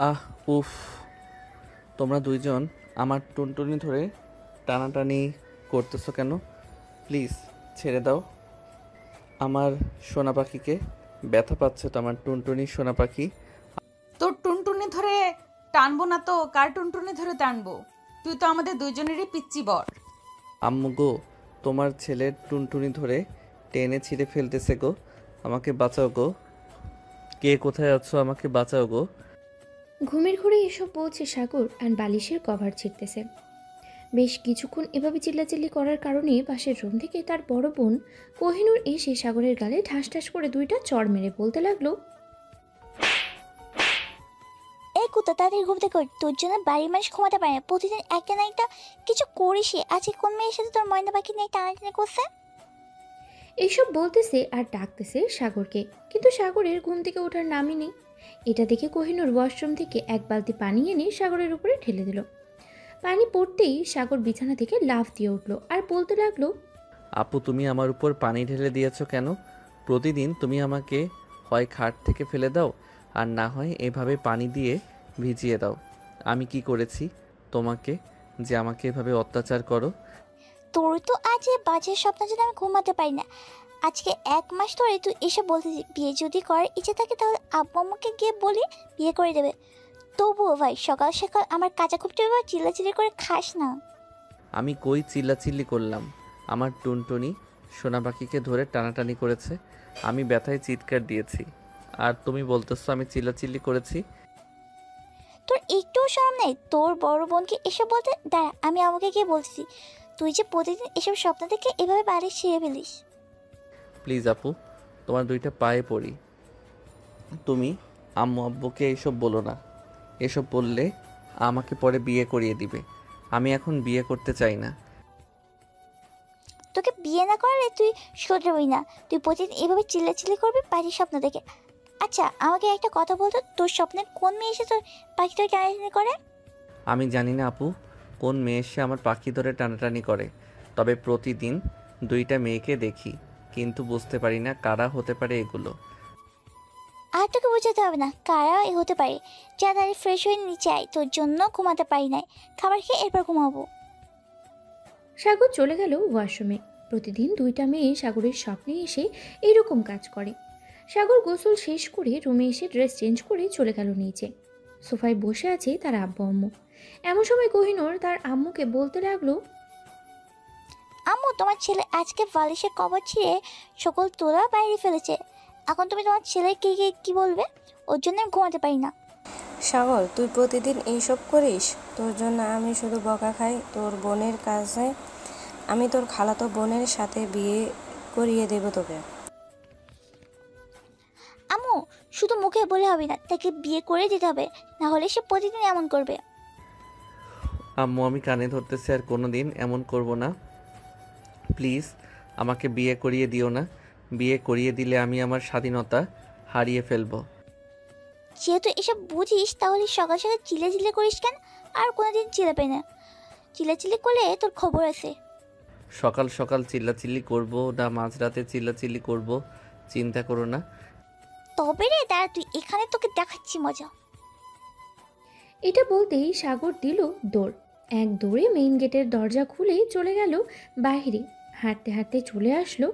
আহ উফ, তোমরা দুইজন আমার টুনটুনি ধরে টানাটানি করতেছো কেন? প্লিজ ছেড়ে দাও আমার সোনা পাখিকে। ব্যথা পাচ্ছে তো আমার টুনটুনি সোনা পাখি। তোর টুনটুনি ধরে টানবো না তো কার টুনটুনি ধরে টানবো? তুই তো আমাদের দুইজনেরই পিচ্চি বর। আম্মু গো, তোমার ছেলের টুনটুনি ধরে টেনে ছিঁড়ে ফেলতেছে গো। আমাকে বাঁচাও গো। কে কোথায় আছো? আমাকে বাঁচাও গো। ঘুমের ঘোরে এসব বলছে সাগর আর বালিশের কভার ছিঁড়তেছে। বেশ কিছুক্ষণ এভাবে চিল্লাচিল্লি করার কারণে পাশের রুম থেকে তার বড় বোন কোহিনূর এসে সাগরের গালে ঠাস ঠাস করে দুইটা চড় মেরে বলতে লাগলো, এই কুত্তা তাদের ঘুম থেকে ওঠ। তোর জন্য বাড়ির মানুষ ঘুমাতে পারে না, প্রতিদিন একটা না একটা কিছু করিসই। আজকে কোন মেয়ের সাথে তোর ময়না পাখি নিয়ে টানাটানি করছে? এইসব বলতেছে আর ডাকতেছে সাগরকে, কিন্তু সাগরের ঘুম থেকে ওঠার নামই নেই। এটা দেখে কোহিনূর ওয়াশরুম থেকে এক বালতি পানি এনে সাগরের উপরে ঢেলে দিল। পানি পড়তেই সাগর বিছানা থেকে লাফ দিয়ে উঠল আর বলতে লাগলো, আপু, তুমি আমার উপর পানি ঢেলে দিয়েছো কেন? প্রতিদিন তুমি আমাকে হয় খাট থেকে ফেলে দাও, আর না হয় এভাবে পানি দিয়ে ভিজিয়ে দাও। আমি কি করেছি তোমাকে যে আমাকে এভাবে অত্যাচার করো? তোর তো আজ এই বাজে স্বপ্ন যদি আমি ঘুমাতে পারি না। আজকে 1 মাস ধরে তুই এসে বলতেছিস বিয়ে যদি করার ইচ্ছে থাকে তাহলে আব্বু আম্মুকে গিয়ে বলি বিয়ে করে দেবে। তবুও ভাই সকাল সকাল আমার কাঁচা খুঁপটি চিল্লাচিল্লি করে খাস না। আমি কই চিল্লাচিল্লি করলাম? আমার টুনটুনি সোনা পাখিকে ধরে টানাটানি করেছে, আমি ব্যথায় চিৎকার দিয়েছি, আর তুমি বলতেছো আমি চিল্লাচিল্লি করেছি? তোর একটুও শরম নেই তোর বড় বোনকে এসব বলতে? দাঁড়া, আমি আমাকে গিয়ে বলছি। তুই যে প্রতিদিন এসব স্বপ্ন দেখে এভাবে বাড়ি ছিঁড়ে ফেলিস। প্লিজ আপু, তোমার দুইটা পায়ে পড়ি। তুমি আম্মু আব্বুকে এইসব বলো না। এসব বললে আমাকে পরে বিয়ে করিয়ে দিবে। আমি এখন বিয়ে করতে চাই না। তোকে বিয়ে না করলে তুই শুধরবি না। তুই প্রতিদিন এভাবে চিল্লাচিল্লি করবি বাড়ির স্বপ্ন দেখে। আচ্ছা আমাকে একটা কথা বলতো, তোর স্বপ্নের কোন মেয়ে এসে তোর পাখিটা টানাটানি করে? আমি জানি না আপু কোন মেয়ে এসে আমার পাখি ধরে টানাটানি করে, তবে প্রতিদিন দুইটা মেয়েকে দেখি, কিন্তু বুঝতে পারি না কারা হতে পারে এগুলো। আর তোকে বোঝাতে হবে না কারা এ হতে পারে। যা দাঁড়িয়ে ফ্রেশ হয়ে নিচে আয়, তোর জন্য ঘুমাতে পারি নাই। খাবার খেয়ে এরপর ঘুমাবো। সাগর চলে গেল ওয়াশরুমে। প্রতিদিন দুইটা মেয়ে সাগরের স্বপ্নে এসে এরকম কাজ করে। সাগর গোসল শেষ করে রুমে এসে ড্রেস চেঞ্জ করে চলে গেল নিচে। সোফায় বসে আছে তার আব্বু আম্মু। এমন সময় কোহিনূর তার আম্মুকে বলতে লাগলো, আম্মু, তোমার ছেলে আজকে বালিশের কভার ছিঁড়ে সকল তোলা বাইরে ফেলেছে। এখন তুমি তোমার ছেলেকে গিয়ে কি বলবে? ওর জন্য আমি ঘুমাতে পারি না। সাগর, তুই প্রতিদিন এইসব করিস? তোর জন্য আমি শুধু বকা খাই। তোর বোনের কাছে আমি তোর খালাতো বোনের সাথে বিয়ে করিয়ে দেব তোকে। আম্মু, শুধু মুখে বলে হবে না, তাকে বিয়ে করে দিতে হবে, না হলে সে প্রতিদিন এমন করবে। আম্মু, আমি কানে ধরতেছি, আর কোনো দিন এমন করব না। প্লিজ আমাকে বিয়ে করিয়ে দিও না। বিয়ে করিয়ে দিলে আমি আমার স্বাধীনতা হারিয়ে ফেলবো। যেহেতু এসব বুঝিস তাহলে সকাল সকাল চিল্লাচিল্লি করিস কেন? আর কোনোদিন চিল্লাবে না। চিল্লাচিল্লি করলে তোর খবর আছে। সকাল সকাল চিল্লাচিল্লি করব না মাঝরাতে চিল্লাচিল্লি করব চিন্তা করো না। তবে রে দাঁড়া, তুই এখানে, তোকে দেখাচ্ছি মজা। এটা বলতেই সাগর দিল দৌড়। এক দৌড়ে মেইন গেটের দরজা খুলে চলে গেল বাইরে। হাঁটতে হাঁটতে চলে আসলো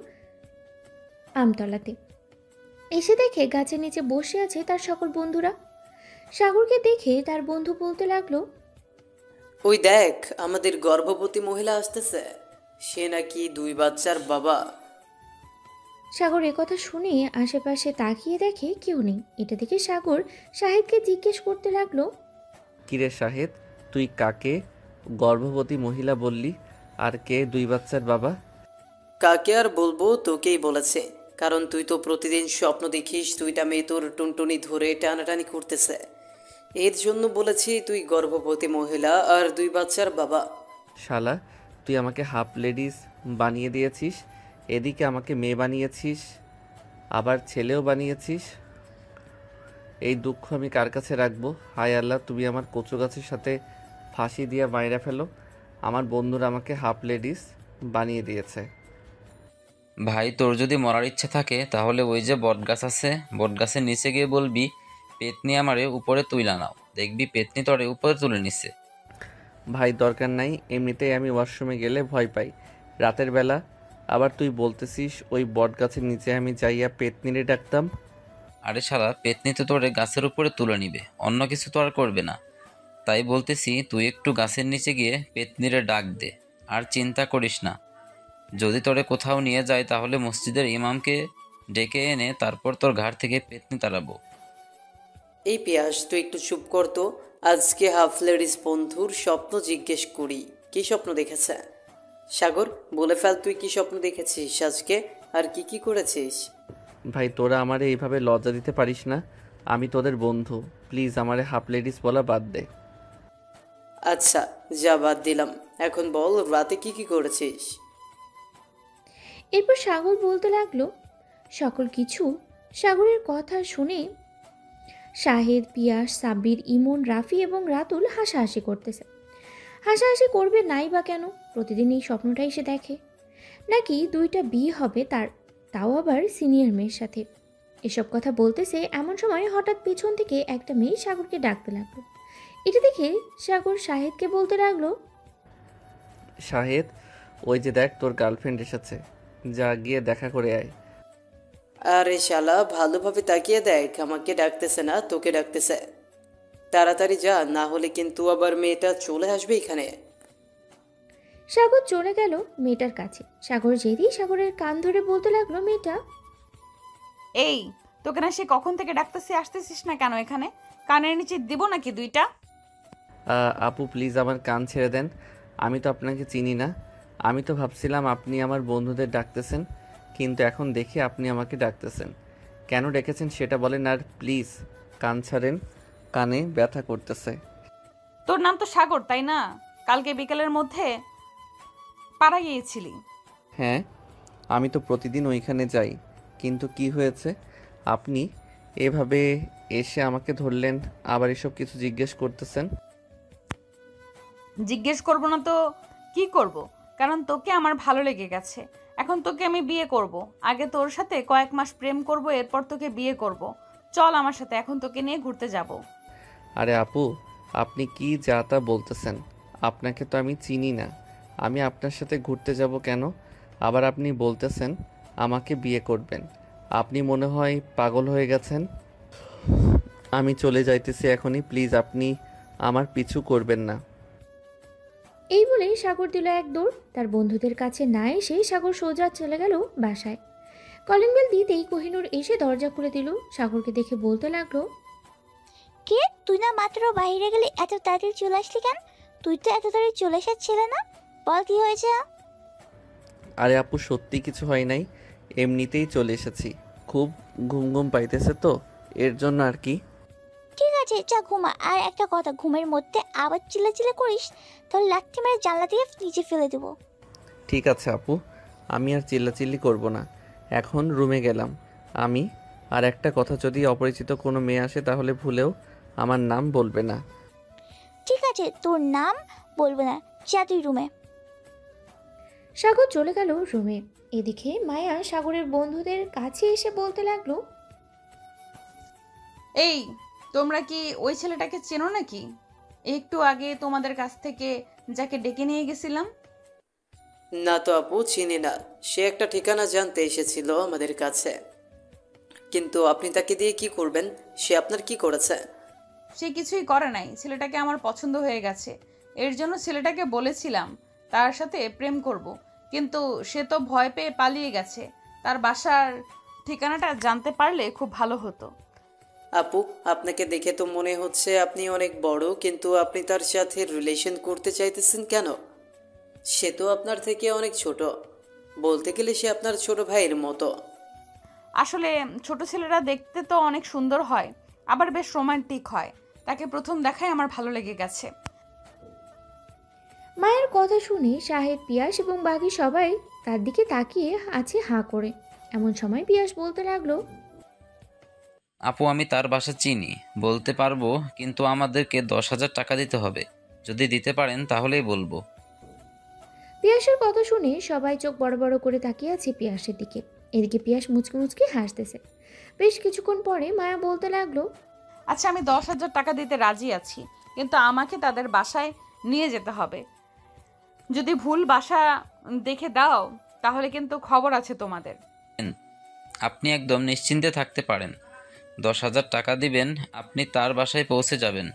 আমতলাতে। এসে দেখে গাছের নিচে বসে আছে তার সকল বন্ধুরা। সাগরকে দেখে তার বন্ধু বলতে লাগলো, ওই দেখ, আমাদের গর্ভবতী মহিলা আসতেছে। সে নাকি 2 বাচ্চার বাবা। সাগর একথা শুনে আশেপাশে তাকিয়ে দেখে কেউ নেই। এটা দেখে সাগর শাহিদকে জিজ্ঞেস করতে লাগলো, কিরে শাহেদ, তুই কাকে গর্ভবতী মহিলা বললি? আর কে 2 বাচ্চার বাবা? কাকে আর বলবো, তোকেই বলেছে। কারণ তুই তো প্রতিদিন স্বপ্ন দেখিস 2টা মেয়ে তোর টুনটুনি ধরে টানাটানি করতেছে। এর জন্য বলেছি তুই গর্ভবতী মহিলা আর 2 বাচ্চার বাবা। শালা, তুই আমাকে হাফ লেডিস বানিয়ে দিয়েছিস, এদিকে আমাকে মেয়ে বানিয়েছিস, আবার ছেলেও বানিয়েছিস। এই দুঃখ আমি কার কাছে রাখবো? হায় আল্লাহ, তুমি আমার কচু গাছের সাথে ফাঁসি দিয়ে মাইরা ফেলো। আমার বন্ধুরা আমাকে হাফ লেডিস বানিয়ে দিয়েছে। ভাই তোর যদি মরার ইচ্ছা থাকে তাহলে ওই যে বটগাছ আছে, বটগাছের নিচে গিয়ে বলবি পেতনি আমারে উপরে তুইলা নাও, দেখবি পেতনি তোরে উপরে তুলে নিছে। ভাই দরকার নাই, এমনিতেই আমি ওয়াশরুমে গেলে ভয় পাই রাতের বেলা। আবার তুই বলতেছিস ওই বট গাছের নিচে আমি যাইয়া পেতনিরে ডাকতাম? আরে শালা, পেতনি তো তোরে গাছের উপরে তুলে নিবে, অন্য কিছু তো আর করবে না। তাই বলতেছি তুই একটু গাছের নিচে গিয়ে পেতনিরে ডাক দে। আর চিন্তা করিস না, যদি তোরে কোথাও নিয়ে যায় তাহলে মসজিদের ইমামকে ডেকে এনে তারপর তোর ঘাড় থেকে পেতনি তাড়াবো। এই পিয়াস তুই একটু চুপ কর তো। আজকে হাফ লেডিস বন্ধুর স্বপ্ন জিজ্ঞেস করি, কি স্বপ্ন দেখেছে? সাগর, বলে ফেল তুই কি স্বপ্ন দেখেছিস আজকে, আর কি কি করেছিস? ভাই তোরা আমারে এইভাবে লজ্জা দিতে পারিস না, আমি তোদের বন্ধু, প্লিজ আমারে হাফ লেডিস বলা বাদ দে। আচ্ছা, যা বাদ দিলাম, এখন বল রাতে কি কি করেছিস? এরপর সাগর বলতে লাগলো সকল কিছু। সাগরের কথা শুনে শাহেদ, পিয়াস, সাব্বির, ইমন, রাফি এবং রাতুল হাসাহাসি করতেছে। হাসাহাসি করবে নাই বা কেন? প্রতিদিন এই স্বপ্নটাই সে দেখে। নাকি দুইটা বিয়ে হবে তার, তাও আবার সিনিয়র মেয়ের সাথে। এসব কথা বলতেছে এমন সময় হঠাৎ পেছন থেকে একটা মেয়ে সাগরকে ডাকতে লাগলো। এটা দেখে সাগর শাহেদকে বলতে লাগলো, শাহেদ, ওই যে দেখ তোর গার্লফ্রেন্ড এসেছে, যা গিয়ে দেখা করে আয়। আরে শালা, ভালোভাবে তাকিয়ে দেখ, আমাকে ডাকতেছে না, তোকে ডাকতেছে। তাড়াতাড়ি যা, না হলে কিন্তু আবার মেয়েটা চলে আসবে এখানে। সাগর চলে গেল মেয়েটার কাছে। সাগর যেতেই সাগরের কান ধরে বলতে লাগলো মেয়েটা, এই, তোকে না সে কখন থেকে ডাকতেছি, আসতেছিস না কেন এখানে? কানের নিচে দিব নাকি দুইটা? আপু প্লিজ আমার কান ছেড়ে দেন, আমি তো আপনাকে চিনি না। আমি তো ভাবছিলাম আপনি আমার বন্ধুদের ডাকতেছেন, কিন্তু এখন দেখি আপনি আমাকে ডাকতেছেন। কেন ডেকেছেন সেটা বলেন, আর প্লিজ কান ছাড়েন, কানে ব্যথা করতেছে। তোর নাম তো সাগর, তাই না? কালকে বিকেলের মধ্যে পাড়া গিয়েছিলি। হ্যাঁ, আমি তো প্রতিদিন ওইখানে যাই, কিন্তু কি হয়েছে? আপনি এভাবে এসে আমাকে ধরলেন, আবার এসব কিছু জিজ্ঞেস করতেছেন। জিজ্ঞেস করবো না তো কি করব? কারণ তোকে আমার ভালো লেগে গেছে। এখন তোকে আমি বিয়ে করব। আগে তোর সাথে কয়েক মাস প্রেম করব, এরপর তোকে বিয়ে করব। চল আমার সাথে, এখন তোকে নিয়ে ঘুরতে যাব। আরে আপু, আপনি কি যা তা বলতেছেন? আপনাকে তো আমি চিনি না, আমি আপনার সাথে ঘুরতে যাব কেন? আবার আপনি বলতেছেন আমাকে বিয়ে করবেন। আপনি মনে হয় পাগল হয়ে গেছেন। আমি চলে যাইতেছি এখনই, প্লিজ আপনি আমার পিছু করবেন না। এই বলে সাগর দিল এক দৌড়। তার বন্ধুদের কাছে না এসে সাগর সোজা চলে গেল বাসায়। কলিং বেল দিতেই কোহিনূর এসে দরজা খুলে দিল। সাগরকে দেখে বলতে লাগলো, কে, তুই না মাত্র বাইরে গেলি, এত তাড়াতাড়ি চলে আসলি কেন? তুই তো এত তাড়াতাড়ি চলে এসেছিলে না, বল কি হয়েছে? আরে আপু সত্যি কিছু হয় নাই, এমনিতেই চলে এসেছি। খুব ঘুম ঘুম পাইতেছে তো, এর জন্য আর কি। ঠিক আছে, যা ঘুমা। আর একটা কথা, ঘুমের মধ্যে আবার চিল্লাচিল্লি করিস তাহলে লাথি মেরে জানলা দিয়ে নিচে ফেলে দেবো। ঠিক আছে আপু, আমি আর চিল্লাচিল্লি করব না, এখন রুমে গেলাম আমি। আর একটা কথা, যদি অপরিচিত কোনো মেয়ে আসে তাহলে ভুলেও আমার নাম বলবে না। ঠিক আছে, তোর নাম বলবো না, যা তুই রুমে। সাগর চলে গেল রুমে। এদিকে মায়া সাগরের বন্ধুদের কাছে এসে বলতে লাগলো, এই, তোমরা কি ওই ছেলেটাকে চেনো নাকি? একটু আগে তোমাদের কাছ থেকে যাকে ডেকে নিয়ে গেছিলাম। না তো আপু, চিনি না। সে একটা ঠিকানা জানতে এসেছিল আমাদের কাছে, কিন্তু আপনি তাকে দিয়ে কি করবেন? সে আপনার কি করেছে? সে কিছুই করে নাই, ছেলেটাকে আমার পছন্দ হয়ে গেছে। এর জন্য ছেলেটাকে বলেছিলাম তার সাথে প্রেম করব, কিন্তু সে তো ভয় পেয়ে পালিয়ে গেছে। তার বাসার ঠিকানাটা জানতে পারলে খুব ভালো হতো। আপু, আপনাকে দেখে তো মনে হচ্ছে আপনি অনেক বড়, কিন্তু আপনি তার সাথে রিলেশন করতে চাইতেছেন কেন? সে তো আপনার থেকে অনেক ছোট, বলতে গেলে সে আপনার ছোট ভাইয়ের মতো। আসলে ছোট ছেলেরা দেখতে তো অনেক সুন্দর হয়, আবার বেশ রোমান্টিক হয়। তাকে প্রথম দেখায় আমার ভালো লেগে গেছে। মায়ের কথা শুনে শাহেদ, পিয়াস এবং বাকি সবাই তার দিকে তাকিয়ে আছে হাঁ করে। এমন সময় পিয়াস বলতে লাগলো, আপু আমি তার বাসা চিনি, বলতে পারবো, কিন্তু আমাদেরকে 10,000 টাকা দিতে হবে। যদি দিতে পারেন তাহলেই বলবো। পিয়াসের কথা শুনে সবাই চোখ বড় বড় করে তাকিয়ে আছে পিয়াসের দিকে। এদিকে পিয়াস মুচকি মুচকি হাসতেছে। বেশ কিছুক্ষণ পরে মায়া বলতে লাগলো, আচ্ছা, আমি 10,000 টাকা দিতে রাজি আছি, কিন্তু আমাকে তাদের বাসায় নিয়ে যেতে হবে। যদি ভুল বাসা দেখে দাও তাহলে কিন্তু খবর আছে তোমাদের। আপনি একদম নিশ্চিন্তে থাকতে পারেন। 10,000 টাকা দিবেন, আপনি তার বাসায় পৌঁছে যাবেন।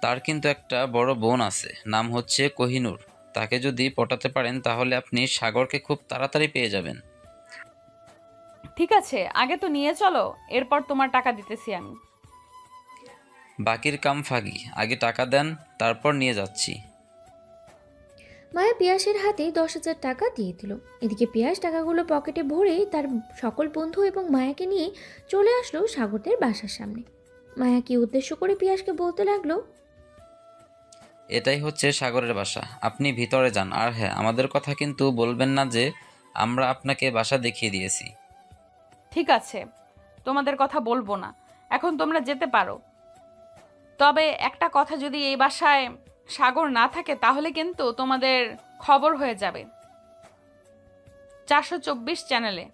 তার কিন্তু একটা বড় বোন আছে, নাম হচ্ছে কোহিনূর। তাকে যদি পটাতে পারেন তাহলে আপনি সাগরকে খুব তাড়াতাড়ি পেয়ে যাবেন। ঠিক আছে, আগে তো নিয়ে চলো, এরপর তোমার টাকা দিতেছি আমি। বাকির কাম ফাগি, আগে টাকা দেন, তারপর নিয়ে যাচ্ছি। মায়া পিয়াসের হাতে 10,000 টাকা দিয়ে দিল। এদিকে পিয়াস টাকাগুলো পকেটে ভরে তার সকল বন্ধু এবং মায়াকে নিয়ে চলে আসলো সাগরদের বাসার সামনে। মায়া কি উদ্দেশ্য করে পিয়াসকে বলতে লাগলো, এটাই হচ্ছে সাগরের বাসা, আপনি ভিতরে যান। আর হ্যাঁ, আমাদের কথা কিন্তু বলবেন না যে আমরা আপনাকে বাসা দেখিয়ে দিয়েছি। ঠিক আছে, তোমাদের কথা বলবো না, এখন তোমরা যেতে পারো। তবে একটা কথা, যদি এই বাসায় সাগর না থাকে তাহলে কিন্তু তোমাদের খবর হয়ে যাবে 424 চ্যানেলে।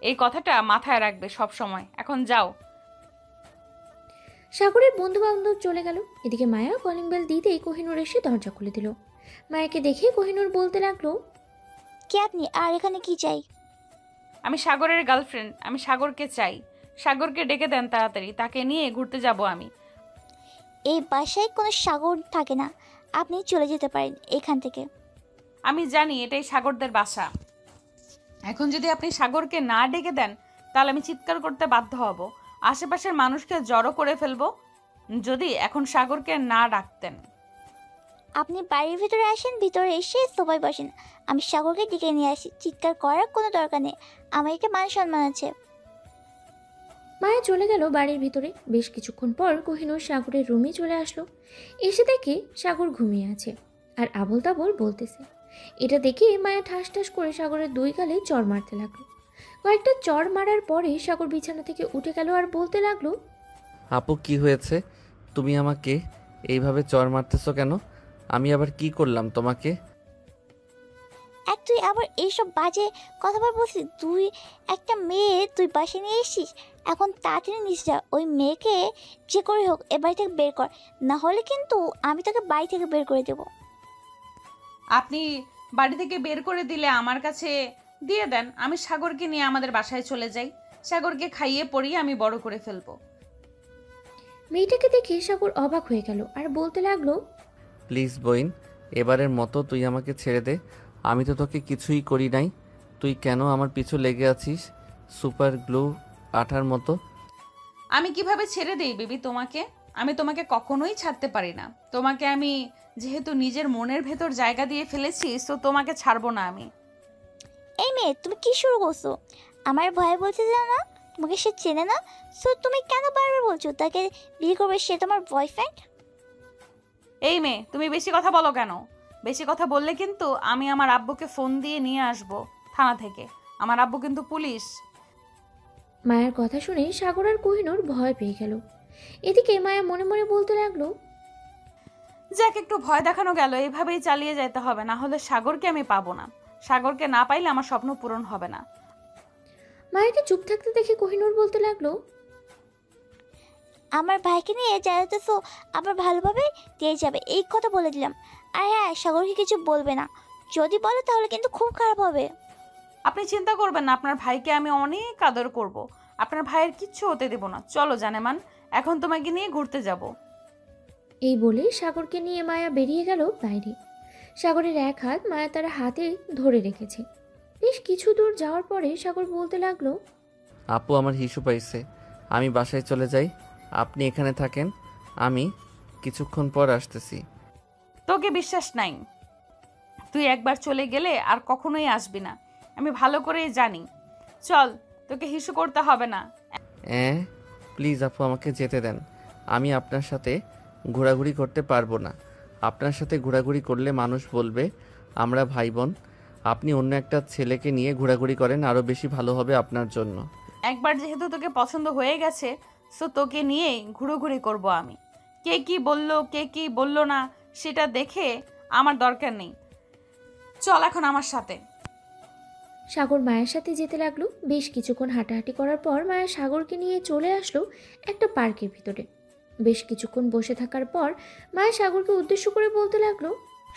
এই কথাটা মাথায় রাখবে সব সময়। এখন যাও। সাগরের বন্ধু বান্ধব চলে গেল। এদিকে মায়া কলিং বেল দিতেই কোহিনূর এসে দরজা খুলে দিল। মায়াকে দেখে কোহিনূর বলতে লাগলো, কে আপনি আর এখানে কি চাই? আমি সাগরের গার্লফ্রেন্ড, আমি সাগরকে চাই। সাগরকে ডেকে দেন তাড়াতাড়ি, তাকে নিয়ে ঘুরতে যাব আমি। এই বাসায় কোনো সাগর থাকে না, আপনি চলে যেতে পারেন এখান থেকে। আমি জানি এটাই সাগরদের বাসা। এখন যদি আপনি সাগরকে না ডেকে দেন তাহলে আমি চিৎকার করতে বাধ্য হব, আশেপাশের মানুষকে জড়ো করে ফেলবো। যদি এখন সাগরকে না ডাকতেন। আপনি বাড়ির ভিতরে আসেন, ভিতরে এসে সবাই বসেন, আমি সাগরকে ডেকে নিয়ে আসি। চিৎকার করার কোনো দরকার নেই, আমার একটা মান সম্মান আছে। মায়া চলে গেল বাড়ির ভিতরে। বেশ কিছুক্ষণ পর কোহিনূর সাগরের রুমে চলে আসলো। এসে দেখে সাগর ঘুমিয়ে আছে আর আবোল তাবোল বলতেছে। এটা দেখে মায়া ঠাস ঠাস করে সাগরের 2 গালে চড় মারতে লাগলো। কয়েকটা চড় মারার পরে সাগর বিছানা থেকে উঠে গেল আর বলতে লাগলো, আপু কি হয়েছে? তুমি আমাকে এইভাবে চর মারতেছো কেন? আমি আবার কি করলাম তোমাকে? এক তুই আবার এইসব বাজে কথাবার বলছিস? তুই একটা মেয়ে তুই বাসায় নিয়ে এসেছিস, এখন তাড়াতাড়ি নিচে যা। ওই মেয়েকে যে করে হোক এ বাড়ি থেকে বের কর, না হলে কিন্তু আমি তোকে বাড়ি থেকে বের করে দেবো। আপনি বাড়ি থেকে বের করে দিলে আমার কাছে দিয়ে দেন, আমি সাগরকে নিয়ে আমাদের বাসায় চলে যাই। সাগরকে খাইয়ে পরিয়ে আমি বড় করে ফেলবো। মেয়েটাকে দেখে সাগর অবাক হয়ে গেল আর বলতে লাগলো, প্লিজ বইন, এবারের মতো তুই আমাকে ছেড়ে দে। আমি তো তোকে কিছুই করি নাই। তুই কেন আমার পিছু লেগে আছিস সুপার গ্লু আঠার মতো? আমি কিভাবে ছেড়ে দেই বেবি তোমাকে? আমি তোমাকে কখনোই ছাড়তে পারি না। তোমাকে আমি যেহেতু নিজের মনের ভেতর জায়গা দিয়ে ফেলেছি, তো তোমাকে ছাড়বো না আমি। এই মেয়ে তুমি কি শুরু করছো? আমার ভয় বলছে যে না, তোমাকে সে চেনে না, সো তুমি কেন বারবার বলছো তাকে বিয়ে করবে, সে তোমার বয়ফ্রেন্ড? এই মেয়ে, তুমি বেশি কথা বলো কেন? বেশি কথা বললে কিন্তু আমি আমার আব্বুকে ফোন দিয়ে নিয়ে আসবো থানা থেকে। আমার আব্বু কিন্তু পুলিশ। মায়ের কথা শুনে সাগর আর কোহিনূর ভয় পেয়ে গেল। এদিকে মায়া মনে মনে বলতে লাগলো, যাক, একটু ভয় দেখানো গেল, এইভাবেই চালিয়ে যেতে হবে, না হলে সাগরকে আমি পাবো না। সাগরকে না পাইলে আমার স্বপ্ন পূরণ হবে না। মায়াকে চুপ থাকতে দেখে কোহিনূর বলতে লাগলো, আমার ভাইকে নিয়ে যাইতেছো, আবার ভালোভাবে দিয়ে যাবে এই কথা বলে দিলাম। আর হ্যাঁ, সাগরকে কিছু বলবে না, যদি বলে তাহলে কিন্তু খুব খারাপ হবে। আপনি চিন্তা করবেন না, আপনার ভাইকে আমি অনেক আদর করব। আপনার ভাইয়ের কিচ্ছু হতে দেব না। চলো জানেমান, এখন তোমাকে নিয়ে ঘুরতে যাব। এই বলে সাগরকে নিয়ে মায়া বেরিয়ে গেল বাইরে। সাগরের এক হাত মায়া তার হাতে ধরে রেখেছে। বেশ কিছু দূর যাওয়ার পরে সাগর বলতে লাগলো, আপু আমার হিসু পাইছে, আমি বাসায় চলে যাই। আপনি এখানে থাকেন, আমি কিছুক্ষণ পর আসতেছি। তোকে বিশ্বাস নাই, তুই একবার চলে গেলে আর কখনোই আসবি না, আমি ভালো করেই জানি। চল, তোকে হিসু করতে হবে না। প্লিজ আপু আমাকে যেতে দেন। আমি আপনার সাথে ঘোরাঘুরি করতে পারবো না। আপনার সাথে ঘোরাঘুরি করলে মানুষ বলবে আমরা ভাই বোন। আপনি অন্য একটা ছেলেকে নিয়ে ঘোরাঘুরি করেন, আরও বেশি ভালো হবে আপনার জন্য। একবার যেহেতু তোকে পছন্দ হয়ে গেছে, সো তোকে নিয়েই ঘুরোঘুরি করব আমি। কে কি বললো কে কি বললো না সেটা দেখে আমার দরকার নেই। চল এখন আমার সাথে। সাগর মায়ের সাথে যেতে লাগলো। বেশ কিছুক্ষণ হাঁটাহাঁটি করার পর মায়া সাগরকে নিয়ে চলে আসলো একটা পার্কের ভিতরে। বেশ কিছুক্ষণ বসে থাকার পর মায়া সাগরকে উদ্দেশ্য করে বলতে লাগলো,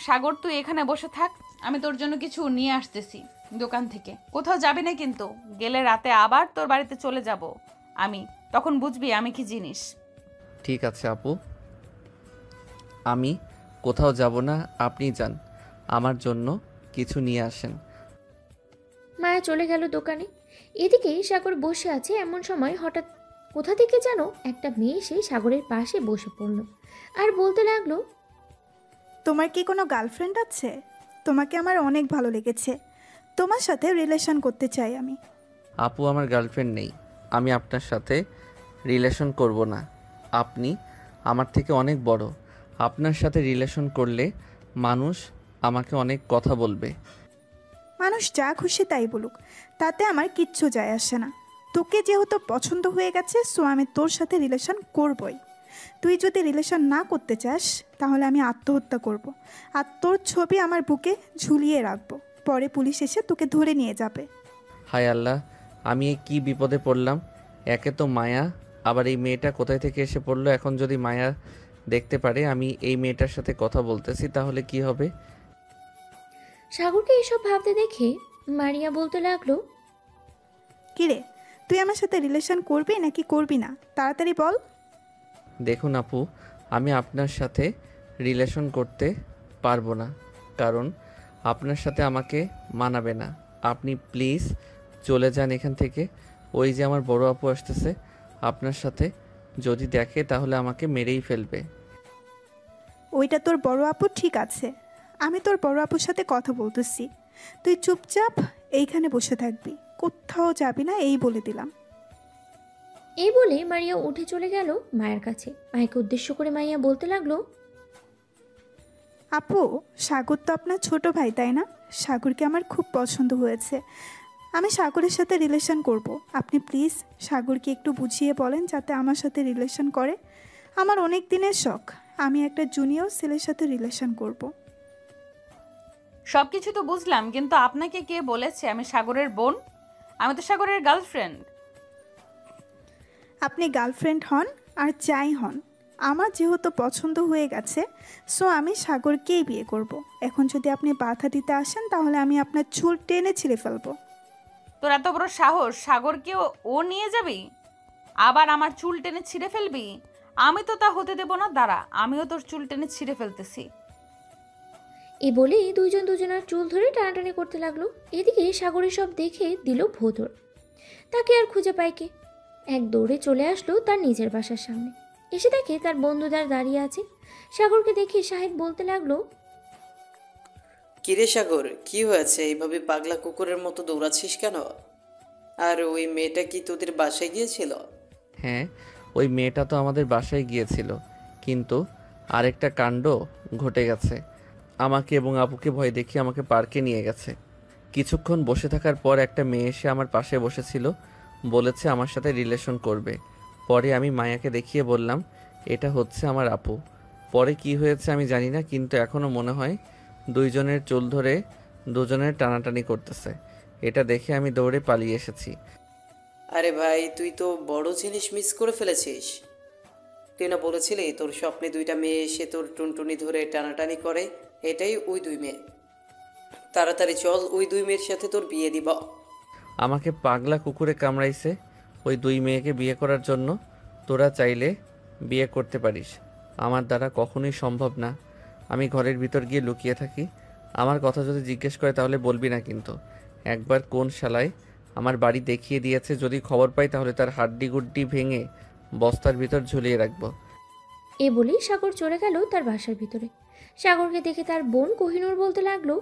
সাগর তুই এখানে বসে থাক, আমি তোর জন্য কিছু নিয়ে আসতেছি দোকান থেকে। কোথাও যাবি না কিন্তু, গেলে রাতে আবার তোর বাড়িতে চলে যাব আমি, তখন বুঝবি আমি কি জিনিস। ঠিক আছে আপু, আমি কোথাও যাব না, আপনি যান, আমার জন্য কিছু নিয়ে আসেন। মায়া চলে গেল দোকানে। এদিকে সাগর বসে আছে, এমন সময় হঠাৎ কোথা থেকে যেন একটা মেয়ে এসে সাগরের পাশে বসে পড়ল আর বলতে লাগলো, তোমার কি কোনো গার্লফ্রেন্ড আছে? তোমাকে আমার অনেক ভালো লেগেছে, তোমার সাথে রিলেশন করতে চাই আমি। আপু আমার গার্লফ্রেন্ড নেই, আমি আপনার সাথে রিলেশন করব না। আপনি আমার থেকে অনেক বড়, আপনার সাথে রিলেশন করলে মানুষ আমাকে অনেক কথা বলবে। মানুষ যা খুশি তাই বলুক, তাতে আমার কিচ্ছু যায় আসে না। তোকে যেহেতু পছন্দ হয়ে গেছে, সো আমি তোর সাথে রিলেশন করবই। তুই যদি রিলেশন না করতে চাস তাহলে আমি আত্মহত্যা করব, আর তোর ছবি আমার বুকে ঝুলিয়ে রাখবো, পরে পুলিশ এসে তোকে ধরে নিয়ে যাবে। হায় আল্লাহ, আমি এই কী বিপদে পড়লাম। একে তো মায়া, আবার এই মেয়েটা কোথায় থেকে এসে পড়লো। এখন যদি মায়া দেখতে পারে আমি এই মেয়েটার সাথে কথা বলতেছি তাহলে কি হবে। সাগরকে এসব ভাবতে দেখে মারিয়া বলতে লাগলো, কিরে, তুই আমার সাথে রিলেশন করবি নাকি করবি না? তাড়াতাড়ি বল। দেখুন আপু, আমি আপনার সাথে রিলেশন করতে পারবো না, কারণ আপনার সাথে আমাকে মানাবে না। আপনি প্লিজ চলে যান এখান থেকে। ওই যে আমার বড় আপু আসতেছে, আপনার সাথে যদি দেখে তাহলে আমাকে মেরেই ফেলবে। ওইটা তোর বড় আপু, ঠিক আছে, আমি তোর বড় আপুর সাথে কথা বলতেছি। তুই চুপচাপ এইখানে বসে থাকবি, কোথাও যাবি না, এই বলে দিলাম। এই বলে মারিয়া উঠে চলে গেল মায়ের কাছে। মায়েকে উদ্দেশ্য করে মাইয়া বলতে লাগলো, আপু, সাগর তো আপনার ছোট ভাই তাই না? সাগরকে আমার খুব পছন্দ হয়েছে, আমি সাগরের সাথে রিলেশন করব। আপনি প্লিজ সাগরকে একটু বুঝিয়ে বলেন যাতে আমার সাথে রিলেশন করে। আমার অনেক দিনের শখ, আমি একটা জুনিয়র ছেলের সাথে রিলেশন করব। সব কিছু তো বুঝলাম, কিন্তু আপনাকে কে বলেছে আমি সাগরের বোন? আমি তো সাগরের গার্লফ্রেন্ড। আপনি গার্লফ্রেন্ড হন আর যাই হন, আমার যেহেতু পছন্দ হয়ে গেছে, সো আমি সাগরকেই বিয়ে করব। এখন যদি আপনি বাধা দিতে আসেন তাহলে আমি আপনার চুল টেনে ছিঁড়ে ফেলবো। তোর এত বড় সাহস, সাগরকেও ও নিয়ে যাবি, আবার আমার চুল টেনে ছিঁড়ে ফেলবি? আমি তো তা হতে দেব না, দাঁড়া, আমিও তোর চুল টেনে ছিঁড়ে ফেলতেছি। এই বলেই দুইজন দুজনের চুল ধরে টানাটানি করতে লাগলো। এদিকে সাগরের সব দেখে দিল ভোঁদর। তাকে আর খুঁজে পায় কে? এক দৌড়ে চলে আসলো তার নিজের বাসার সামনে। এসে দেখে তার বন্ধুদার দাঁড়িয়ে আছে। সাগরকে দেখে শাহিদ বলতে লাগলো, কিরে সাগর, কি হয়েছে? এইভাবে পাগলা কুকুরের মতো দৌড়াচ্ছিস কেন? আর ওই মেয়েটা কি তোদের বাসায় গিয়েছিল? হ্যাঁ, ওই মেয়েটা তো আমাদের বাসায় গিয়েছিল, কিন্তু আরেকটা কাণ্ড ঘটে গেছে। আমাকে এবং আপুকে ভয় দেখিয়ে আমাকে পার্কে নিয়ে গেছে। কিছুক্ষণ বসে থাকার পর একটা মেয়ে এসে আমার পাশে বসেছিল, বলেছে আমার সাথে রিলেশন করবে। পরে আমি মায়াকে দেখিয়ে বললাম এটা হচ্ছে আমার আপু। পরে কি হয়েছে আমি জানি না, কিন্তু এখনও মনে হয় দুইজনের চুল ধরে দুজনের টানাটানি করতেছে। এটা দেখে আমি দৌড়ে পালিয়ে এসেছি। আরে ভাই, তুই তো বড় জিনিস মিস করে ফেলেছিস। তুই না বলেছিলি তোর স্বপ্নে দুইটা মেয়ে এসে তোর টুনটুনি ধরে টানাটানি করে? এটাই ওই দুই মেয়ে। তাড়াতাড়ি চল, ওই দুই মেয়ের সাথে তোর বিয়ে দিব। আমাকে পাগলা কুকুরে কামড়াইছে ওই দুই মেয়েকে বিয়ে করার জন্য। তোরা চাইলে বিয়ে করতে পারিস, আমার দ্বারা কখনোই সম্ভব না। আমি ঘরের ভিতর গিয়ে লুকিয়ে থাকি। আমার কথা যদি জিজ্ঞেস করে তাহলে বলবি না কিন্তু। একবার কোন শালায় আমার বাড়ি দেখিয়ে দিয়েছে, যদি খবর পাই তাহলে তার হাড্ডি গুড্ডি ভেঙে বস্তার ভিতর ঝুলিয়ে রাখবো। এ বলেই সাগর চলে গেল তার বাসার ভিতরে। সাগরকে দেখে তার বোন কোহিনূর বলতে লাগলো,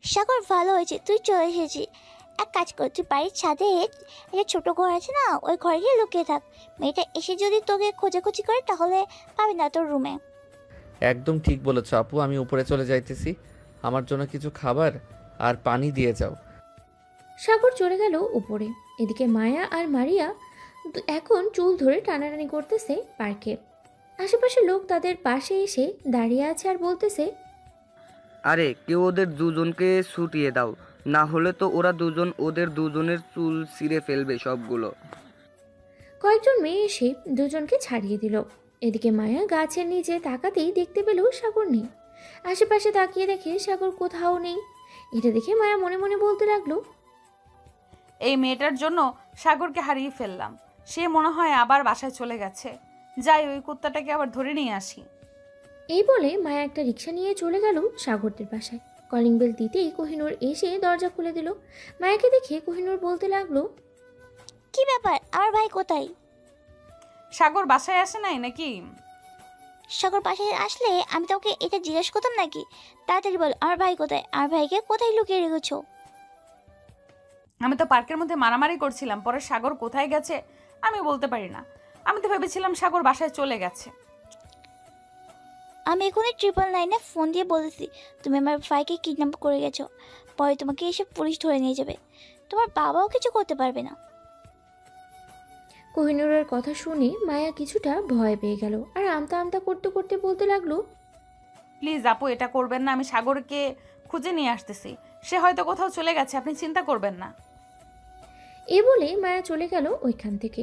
সাগর, ভালো হয়েছে তুই চলে এসেছিস। এক কাজ কর, তুই বাড়ির ছাদে একটা ছোট ঘর আছে না, ওই ঘরে গিয়ে লুকিয়ে থাক। মেয়েটা এসে যদি তোকে খোঁজাখুঁজি করে তাহলে পাবি না তোর রুমে। একদম ঠিক বলেছ আপু, আমি উপরে চলে যাইতেছি। আমার জন্য কিছু খাবার আর পানি দিয়ে যাও। সাগর চলে গেল উপরে। এদিকে মায়া আর মারিয়া এখন চুল ধরে টানাটানি করতেছে পার্কে। আশেপাশে লোক তাদের পাশে এসে দাঁড়িয়ে আছে আর বলতেছে, আরে কেউ ওদের দুজনকে ছুটিয়ে দাও, না হলে তো ওরা দুজন ওদের দুজনের চুল ছিঁড়ে ফেলবে সবগুলো। কয়েকজন মেয়ে এসে দুজনকে ছাড়িয়ে দিল। এদিকে মায়া গাছের নিচে তাকাতেই দেখতে পেল সাগর নেই। আশেপাশে তাকিয়ে দেখে সাগর কোথাও নেই। এটা দেখে মায়া মনে মনে বলতে লাগলো, এই মেয়েটার জন্য সাগরকে হারিয়ে ফেললাম। সে মনে হয় আবার বাসায় চলে গেছে। যাই, ওই কুত্তাটাকে আবার ধরে নিয়ে আসি। এই বলে মায়া একটা রিক্সা নিয়ে চলে গেল সাগরদের বাসায়। কলিং বেল দিতেই কোহিনূর এসে দরজা খুলে দিল। মায়াকে দেখে কোহিনূর বলতে লাগলো, কি ব্যাপার, আমার ভাই কোথায়? সাগর বাসায় আসে নাই নাকি? সাগর পাশে আসলে আমি তোকে এটা জিজ্ঞেস করতাম নাকি? তাড়াতাড়ি বল, আমার ভাই কোথায়? আমার ভাইকে কোথায় লুকিয়ে রেখেছো? আমি তো পার্কের মধ্যে মারামারি করছিলাম, পরে সাগর কোথায় গেছে আমি বলতে পারি না। আমি তো ভেবেছিলাম সাগর বাসায় চলে গেছে। আমি এখনই 999-এ ফোন দিয়ে বলেছি তুমি আমার ভাইকে কিডন্যাপ করে গেছো। পরে তোমাকে এসে পুলিশ ধরে নিয়ে যাবে। তোমার বাবাও কিছু করতে পারবে না। কোহিনূরের কথা শুনে মায়া কিছুটা ভয় পেয়ে গেল আর আমতা আমতা করতে করতে বলতে লাগলো, প্লিজ আপু, এটা করবেন না। আমি সাগরকে খুঁজে নিয়ে আসতেছি। সে হয়তো কোথাও চলে গেছে, আপনি চিন্তা করবেন না। এ বলে মায়া চলে গেল ওইখান থেকে।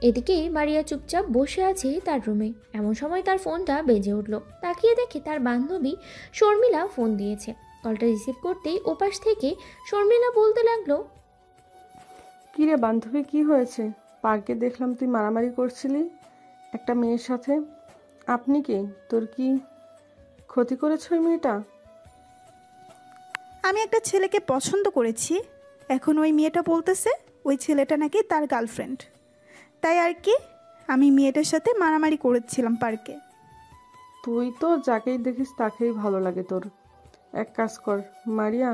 এদিকে মারিয়া চুপচাপ বসে আছে তার রুমে। এমন সময় তার ফোনটা বেজে উঠল। তাকিয়ে দেখে তার বান্ধবী শর্মিলা ফোন দিয়েছে। কলটা রিসিভ করতেই ওপাশ থেকে শর্মিলা বলতে লাগলো, কী রে বান্ধবী, কি হয়েছে? পার্কে দেখলাম তুই মারামারি করছিলি একটা মেয়ের সাথে। আপনি কে? তোর কি ক্ষতি করেছে ওই মেয়েটা? আমি একটা ছেলেকে পছন্দ করেছি। এখন ওই মেয়েটা বলতেছে ওই ছেলেটা নাকি তার গার্লফ্রেন্ড। তাই আর কি, আমি মেয়েটার সাথে মারামারি করেছিলাম পার্কে। তুই তো যাকেই দেখিস তাকেই ভালো লাগে তোর। এক কাজ কর মারিয়া,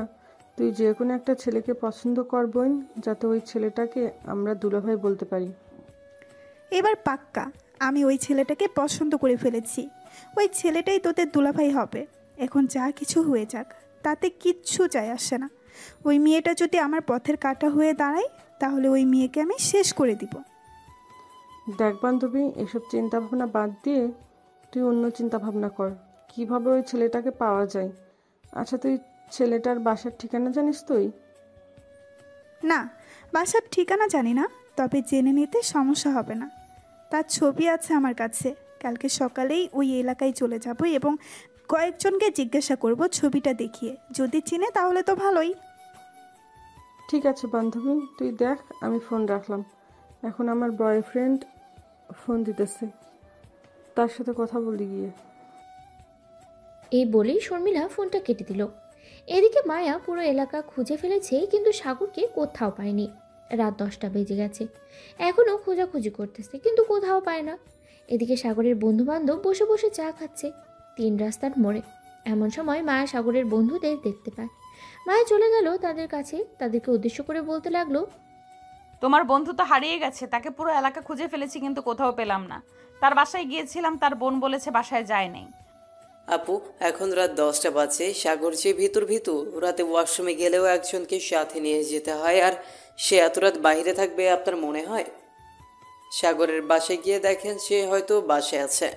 তুই যে কোনো একটা ছেলেকে পছন্দ কর বোন, যাতে ওই ছেলেটাকে আমরা দুলাভাই বলতে পারি। এবার পাক্কা আমি ওই ছেলেটাকে পছন্দ করে ফেলেছি। ওই ছেলেটাই তোদের দুলাভাই হবে। এখন যা কিছু হয়ে যাক, তাতে কিচ্ছু যায় আসে না। ওই মেয়েটা যদি আমার পথের কাঁটা হয়ে দাঁড়ায়, তাহলে ওই মেয়েকে আমি শেষ করে দিব। দেখ বান্ধবী, এসব চিন্তা ভাবনা বাদ দিয়ে তুই অন্য চিন্তা ভাবনা কর, কিভাবে ওই ছেলেটাকে পাওয়া যায়। আচ্ছা, তুই ছেলেটার বাসার ঠিকানা জানিস তুই? না, বাসার ঠিকানা জানি না, তবে জেনে নিতে সমস্যা হবে না। তার ছবি আছে আমার কাছে। কালকে সকালেই ওই এলাকায় চলে যাব এবং কয়েকজনকে জিজ্ঞাসা করব ছবিটা দেখিয়ে। যদি চিনে তাহলে তো ভালোই। ঠিক আছে বান্ধবী, তুই দেখ, আমি ফোন রাখলাম। এখন আমার বয়ফ্রেন্ড ফোন দিতেছে, তার সাথে কথা বলি গিয়ে। এই বলেই শর্মিলা ফোনটা কেটে দিল। এদিকে মায়া পুরো এলাকা খুঁজে ফেলেছে, কিন্তু সাগরকে কোথাও পায়নি। রাত 10টা বেজে গেছে। এখনও খোঁজাখুঁজি করতেছে, কিন্তু কোথাও পায় না। এদিকে সাগরের বন্ধু বান্ধব বসে বসে চা খাচ্ছে 3 রাস্তার মোড়ে। এমন সময় মায়া সাগরের বন্ধুদের দেখতে পায়। মায়া চলে গেল তাদের কাছে। তাদেরকে উদ্দেশ্য করে বলতে লাগলো, তোমার বন্ধু তো হারিয়ে গেছে। তাকে পুরো এলাকা খুঁজে ফেলেছি, কিন্তু কোথাও পেলাম না। তার বাসায় গিয়েছিলাম, তার বোন বলেছে বাসায় যায় নাই। আপু, এখন রাত 10টা বাজে। সাগর যে ভিতর রাতে ওয়াশরুমে গেলেও একজনকে সাথে নিয়ে যেতে হয়, আর সে এত রাত বাইরে থাকবে আপনার মনে হয়? সাগরের বাসায় গিয়ে দেখেন সে হয়তো বাসায় আছে।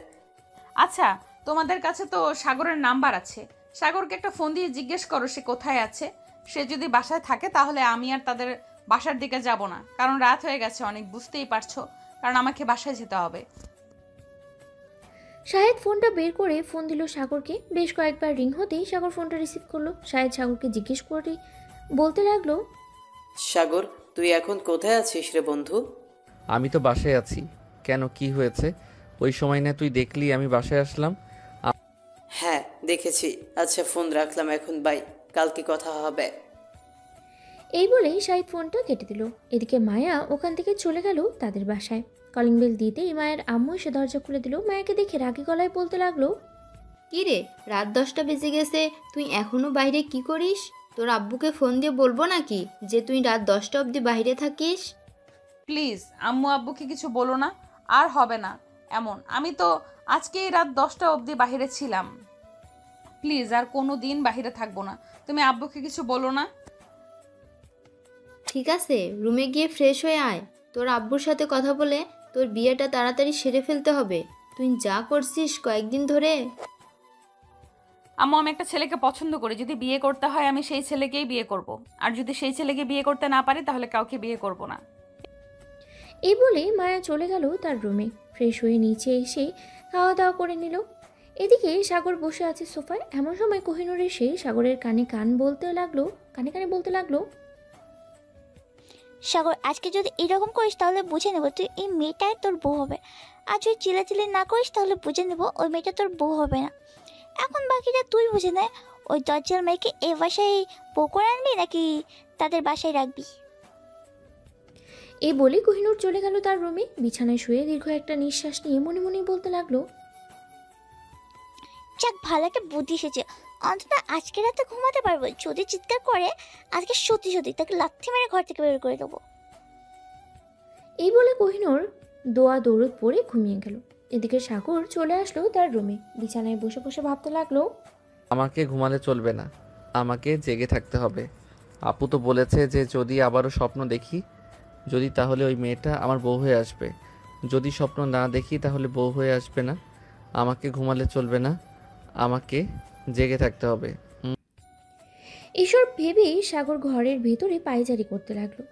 আচ্ছা, তোমাদের কাছে তো সাগরের নাম্বার আছে। সাগরকে একটা ফোন দিয়ে জিজ্ঞেস করো সে কোথায় আছে। সে যদি বাসায় থাকে তাহলে আমি আর তাদের বাসার দিকে যাব না, কারণ রাত হয়ে গেছে অনেক, বুঝতেই পারছো, কারণ আমাকে বাসায় যেতে হবে। শাহেদ ফোনটা বের করে ফোন দিল সাগরকে। বেশ কয়েকবার রিং হতেই সাগর ফোনটা রিসিভ করলো। শাহেদ সাগরকে জিজ্ঞেস করে বলতে লাগলো, সাগর, তুই এখন কোথায় আছিস রে বন্ধু? আমি তো বাসায় আছি। কেন, কি হয়েছে? ওই সময় না তুই দেখলি আমি বাসায় আসলাম? হ্যাঁ দেখেছি। আচ্ছা ফোন রাখলাম এখন, বাই, কালকে কথা হবে। এই বলেই শাহিদ ফোনটা কেটে দিল। এদিকে মায়া ওখান থেকে চলে গেল তাদের বাসায়। কলিং বেল দিতেই মায়ের আম্মু এসে দরজা খুলে দিল। মায়াকে দেখে রাগী গলায় বলতে লাগলো, কি রে, রাত 10টা বেজে গেছে, তুই এখনো বাইরে কি করিস? তোর আব্বুকে ফোন দিয়ে বলবো নাকি যে তুই রাত 10টা অবধি বাইরে থাকিস? প্লিজ আম্মু আব্বুকে কিছু বলো না, আর হবে না এমন। আমি তো আজকেই রাত 10টা অবধি বাইরে ছিলাম। প্লিজ আর কোনো দিন বাইরে থাকবো না। তুমি আব্বুকে কিছু বলো না। ঠিক আছে, রুমে গিয়ে ফ্রেশ হয়ে আয়। তোর আব্বুর সাথে কথা বলে তোর বিয়েটা তাড়াতাড়ি সেরে ফেলতে হবে। তুই যা করছিস কয়েকদিন ধরে। আম্মু, আমি একটা ছেলেকে পছন্দ করি, যদি বিয়ে করতে হয় আমি সেই ছেলেকেই বিয়ে করব। আর যদি সেই ছেলেকে বিয়ে করতে না পারি তাহলে কাউকে বিয়ে করব না। এই বলে মায়া চলে গেল তার রুমে। ফ্রেশ হয়ে নিচে এসে খাওয়া দাওয়া করে নিল। এদিকে সাগর বসে আছে সোফায়। এমন সময় কোহিনূর এসে সাগরের কানে কানে বলতে লাগলো, সাগর, আজকে যদি এরকম করিস তাহলে বুঝে নেব তুই এই মেয়েটাই তোর বউ হবে। আর যদি চিল্লাচিল্লি না করিস তাহলে বুঝে নেব ওই মেয়েটা তোর বউ হবে না। এখন বাকিটা তুই বুঝে নে, ওই দরজাল মেয়েকে এ বাসায় বউ করে আনবি নাকি তাদের বাসায় রাখবি। এই বলে কোহিনূর চলে গেল তার রুমে। বিছানায় শুয়ে দীর্ঘ একটা নিঃশ্বাস নিয়ে মনে মনে বলতে লাগলো, যাক, ভালো একটা বুদ্ধি এসেছে, অন্তত আজকে রাতে ঘুমাতে পারবো। যদি চিৎকার করে আজকে সত্যি সত্যি তাকে লাথি মেরে ঘর থেকে বের করে দেবো। এই বলে কোহিনূর দোয়া দৌড় পড়ে ঘুমিয়ে গেল। এদিকে সাগর চলে আসলো তার রুমে। বিছানায় বসে বসে ভাবতে লাগলো, আমাকে ঘুমালে চলবে না, আমাকে জেগে থাকতে হবে। আপু তো বলেছে যে যদি আবারও স্বপ্ন দেখি, যদি তাহলে ওই মেয়েটা আমার বউ হয়ে আসবে। যদি স্বপ্ন না দেখি তাহলে বউ হয়ে আসবে না। আমাকে ঘুমালে চলবে না, আমাকে জেগে থাকতে হবে। এসব ভেবেই সাগর ঘরের ভেতরে পায়চারি করতে লাগলো।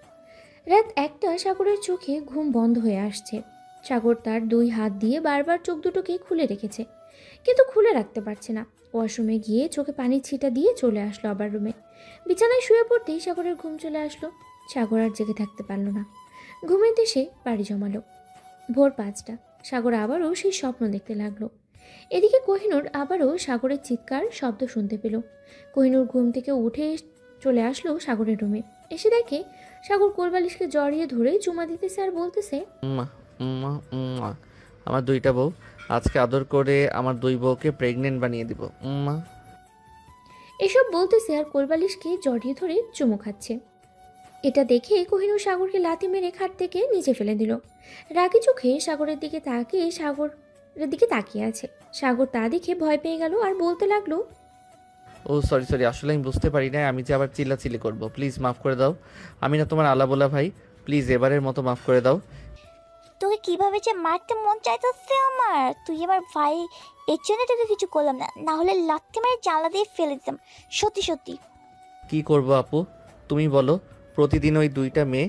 রাত 1টা। সাগরের চোখে ঘুম বন্ধ হয়ে আসছে। সাগর তার 2 হাত দিয়ে বারবার চোখ দুটোকে খুলে রেখেছে, কিন্তু খুলে রাখতে পারছে না। ওয়াশরুমে গিয়ে চোখে পানির ছিটা দিয়ে চলে আসলো আবার রুমে। বিছানায় শুয়ে পড়তেই সাগরের ঘুম চলে আসলো। সাগর আর জেগে থাকতে পারলো না, ঘুমের দেশে পাড়ি জমালো। ভোর 5টা। সাগর আবারও সেই স্বপ্ন দেখতে লাগলো। এদিকে কোহিনূর আবারও সাগরের চিৎকার শব্দ শুনতে পেল। কোহিনূর ঘুম থেকে উঠে চলে আসলো সাগরের রুমে। এসে দেখে সাগর কোলবালিশকে জড়িয়ে ধরে চুমা দিতেছে আর বলতেছে, উম্মা, উম্মা, উম্মা। আমার 2টা বউ, আজকে আদর করে আমার 2 বউকে প্রেগনেন্ট বানিয়ে দিব। উম্মা। এসব বলতেছে আর কোলবালিশকে জড়িয়ে ধরে চুমু খাচ্ছে। এটা দেখে কোহিনূর সাগরকে লাথি মেরে খাট থেকে নিচে ফেলে দিল। রাগী চোখে সাগরের দিকে তাকিয়ে আছে। সাগর তা দেখে ভয় পেয়ে গেল আর বলতে লাগলো, ও সরি, আসলে আমি বুঝতে পারি না, আমি যে আবার চিল্লাচিল্লি করব। প্লিজ মাফ করে দাও। আমি না তোমার আলাবোলা ভাই, প্লিজ এবারের মতো মাফ করে দাও। তোকে কিভাবে যে মারতে মন চাইতেছে আমার, তুই আমার ভাই, এর জন্য তোকে কিছু করলাম না, না হলে লাথি মেরে জানলা দিয়ে ফেলে দিতাম। সত্যি সত্যি। কি করব আপু, তুমি বলো। প্রতিদিন ওই 2টা মেয়ে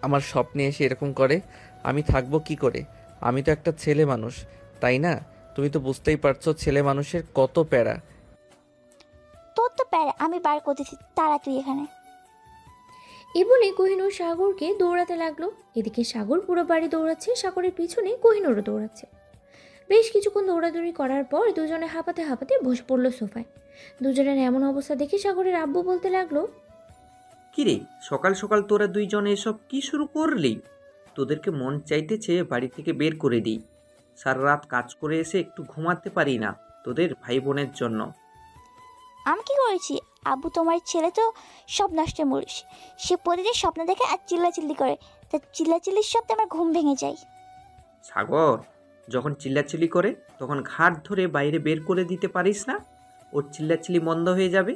আমার স্বপ্নে এসে এরকম করে, আমি থাকবো কি করে? আমি তো একটা ছেলে মানুষ, তাই না? তুমি তো বুঝতেই পারছো ছেলে মানুষের কত প্যারা। তোর তো প্যারা আমি বার করতেছি, তারা তুই এখানে। এ বলে কোহিনূর সাগরকে দৌড়াতে লাগলো। এদিকে সাগর পুরো বাড়ি দৌড়াচ্ছে, সাগরের পিছনে কোহিনূরও দৌড়াচ্ছে। বেশ কিছুক্ষণ দৌড়াদৌড়ি করার পর দুজনে হাঁপাতে হাঁপাতে বসে পড়লো সোফায়। দুজনের এমন অবস্থা দেখে সাগরের আব্বু বলতে লাগলো, কিরে, সকাল সকাল তোরা 2 জনে এসব কি শুরু করলি? তোদেরকে মন চাইতেছে বাড়ি থেকে বের করে দিই। সারা রাত কাজ করে এসে একটু ঘুমাতে পারি না তোদের ভাই বোনের জন্য। আমি কি করেছি? আব্বু, তোমার ছেলে তো সব নষ্টের মূল। সে প্রতিদিন স্বপ্ন দেখে আর চিল্লাচিল্লি করে, তার চিল্লাচিল্লির শব্দে আমার ঘুম ভেঙে যায়। সাগর যখন চিল্লাচিল্লি করে তখন ঘাট ধরে বাইরে বের করে দিতে পারিস না? ওর চিল্লাচিল্লি বন্ধ হয়ে যাবে।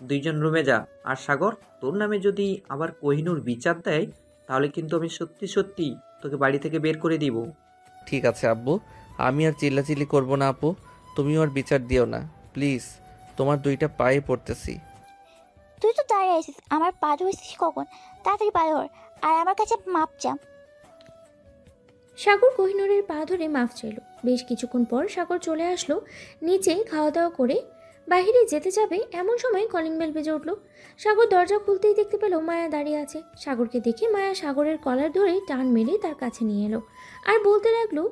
2 জন রুমে যা। আর সাগর, তোর নামে যদি আবার কোহিনূর বিচার দেয় তাহলে কিন্তু আমি সত্যি সত্যি তোকে বাড়ি থেকে বের করে দিব। ঠিক আছে আব্বু, আমি আর চিল্লাচিল্লি করব না আপু, তুমিও আর বিচার দিও না প্লিজ, তোমার 2টা পায়ে পড়তেছি। তুই তো দাঁড়িয়ে আছিস, আমার পা ধরেছিস কখন? তাড়াতাড়ি পা ধর আর আমার কাছে মাপ চা। সাগর কোহিনূরের পা ধরে মাফ চাইল। বেশ কিছুক্ষণ পর সাগর চলে আসলো নিচে। খাওয়া দাওয়া করে বাইরে যেতে যাবে এমন সময় কলিং বেল বেজে উঠল। সাগর দরজা খুলতেই দেখতে পেল মায়া দাঁড়িয়ে আছে। সাগরকে দেখে মায়া সাগরের কলার ধরে টান মেরে তার কাছে নিয়ে এলো আর বলতে লাগলো,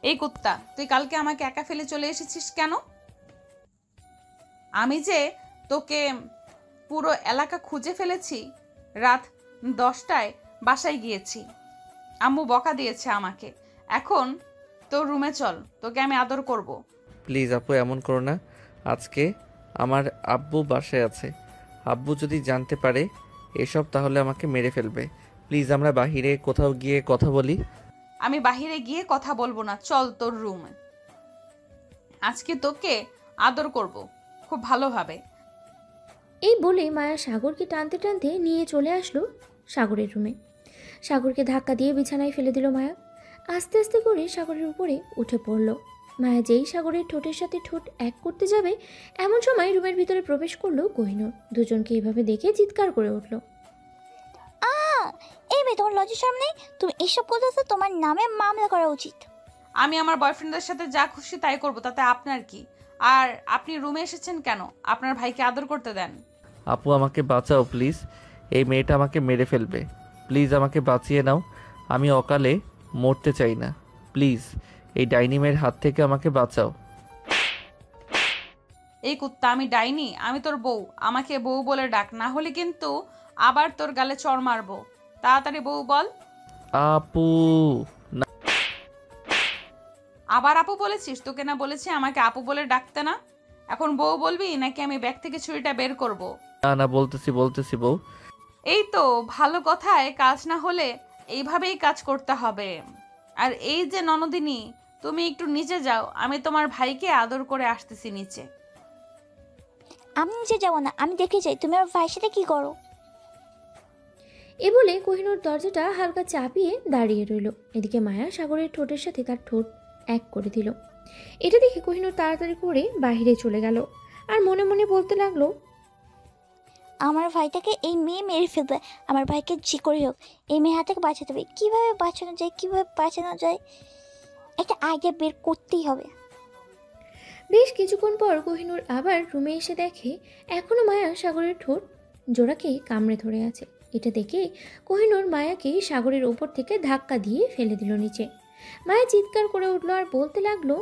এই কুত্তা, তুই কালকে আমাকে একা ফেলে চলে এসেছিস কেন? আমি যে তোকে পুরো এলাকা খুঁজে ফেলেছি। রাত 10টায় বাসায় গিয়েছি, আম্মু বকা দিয়েছে আমাকে। এখন তোর রুমে চল, তোকে আমি আদর করব। প্লিজ আপু এমন করো না, আজকে আমার আব্বু বাসায় আছে। আব্বু যদি জানতে পারে এসব তাহলে আমাকে মেরে ফেলবে। প্লিজ আমরা বাহিরে কোথাও গিয়ে কথা বলি। আমি বাহিরে গিয়ে কথা বলবো না, চল তোর রুমে। আজকে তোকে আদর করব খুব ভালোভাবে। এই বলে মায়া সাগরকে টানতে টানতে নিয়ে চলে আসলো সাগরের রুমে। সাগরকে ধাক্কা দিয়ে বিছানায় ফেলে দিল মায়া। আস্তে আস্তে করে সাগরের উপরে উঠে পড়ল। মায়া যেই সাগরের ঠোঁটের সাথে ঠোঁট এক করতে যাবে এমন সময় রুমের ভিতরে প্রবেশ করলো কোহিনূর। দুজনকে এভাবে দেখে চিৎকার করে উঠল। এই মেয়ে, তোমার লজ্জা শরম নেই? তুমি এসব করতেছো, তোমার নামে মামলা করা উচিত। আমি আমার বয়ফ্রেন্ডের সাথে যা খুশি তাই করব, তাতে আপনার কি? আর আপনি রুমে এসেছেন কেন? আপনার ভাইকে আদর করতে দেন। আপু আমাকে বাঁচাও প্লিজ, এই মেয়েটা আমাকে মেরে ফেলবে, প্লিজ আমাকে বাঁচিয়ে নাও, আমি অকালে মরতে চাই না, প্লিজ এই ডাইনি মেয়ের হাত থেকে আমাকে বাঁচাও। এই কুত্তা, আমি ডাইনি? আমি তোর বউ, আমাকে বউ বলে ডাক, না হলে কিন্তু আবার তোর গালে চড় মারবো। তাড়াতাড়ি বউ বল। আপু না, আবার আপু বলেছিস? তোকে না বলেছি আমাকে আপু বলে ডাকতে না? এখন বউ বলবি নাকি আমি ব্যাগ থেকে ছুরিটা বের করব? না বলতেছি বউ। এই তো ভালো কথায় কাজ না হলে এইভাবেই কাজ করতে হবে। আর এই যে ননদিনী, তুমি একটু নিচে যাও, আমি তোমার ভাইকে আদর করে আসতেছি নিচে। আমি নিচে যাবো না, আমি দেখে যাই তুমি আমার ভাইয়ের সাথে কি করো। এ বলে কোহিনূর দরজাটা হালকা চাপিয়ে দাঁড়িয়ে রইল। এদিকে মায়া সাগরের ঠোঁটের সাথে তার ঠোঁট এক করে দিল। এটা দেখে কোহিনূর তাড়াতাড়ি করে বাইরে চলে গেল আর মনে মনে বলতে লাগলো, আমার ভাইটাকে এই মেয়ে মেরে ফেলবে, আমার ভাইকে যে করে হোক এই মেয়ে হাত থেকে বাঁচাতে হবে। কীভাবে বাঁচানো যায় একটা আইডিয়া বের করতেই হবে। বেশ কিছুক্ষণ পর কোহিনূর আবার রুমে এসে দেখে এখনো মায়া সাগরের ঠোঁট জোড়াকে কামড়ে ধরে আছে। এটা দেখে কোহিনূর মায়াকে সাগরের ওপর থেকে ধাক্কা দিয়ে ফেলে দিল নিচে। মায়া চিৎকার করে উঠল আর বলতে লাগলো,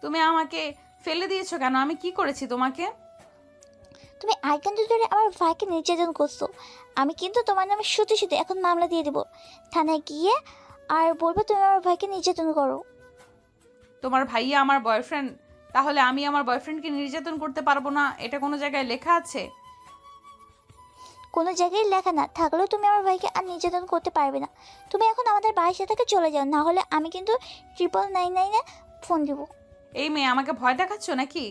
তুমি আমাকে ফেলে দিয়েছো কেন? আমি কি করেছি তোমাকে? তুমি আইকান্তি ধরে আমার ভাইকে নির্যাতন করছো। আমি কিন্তু তোমার নামে সত্যি এখন মামলা দিয়ে দেবো থানায় গিয়ে, আর বলবো তুমি আমার ভাইকে নির্যাতন করো। তোমার ভাইয়া আমার বয়ফ্রেন্ড, তাহলে আমি আমার বয়ফ্রেন্ডকে নির্যাতন করতে পারবো না? এটা কোনো জায়গায় লেখা আছে? কোনো জায়গায় লেখা না থাকলেও তুমি আমার ভাইকে আর নির্যাতন করতে পারবে না। তুমি এখন আমাদের বাড়ির থেকে চলে যাও, না হলে আমি কিন্তু 999-এ ফোন দিব। এই মেয়ে, আমাকে ভয় দেখাচ্ছ নাকি?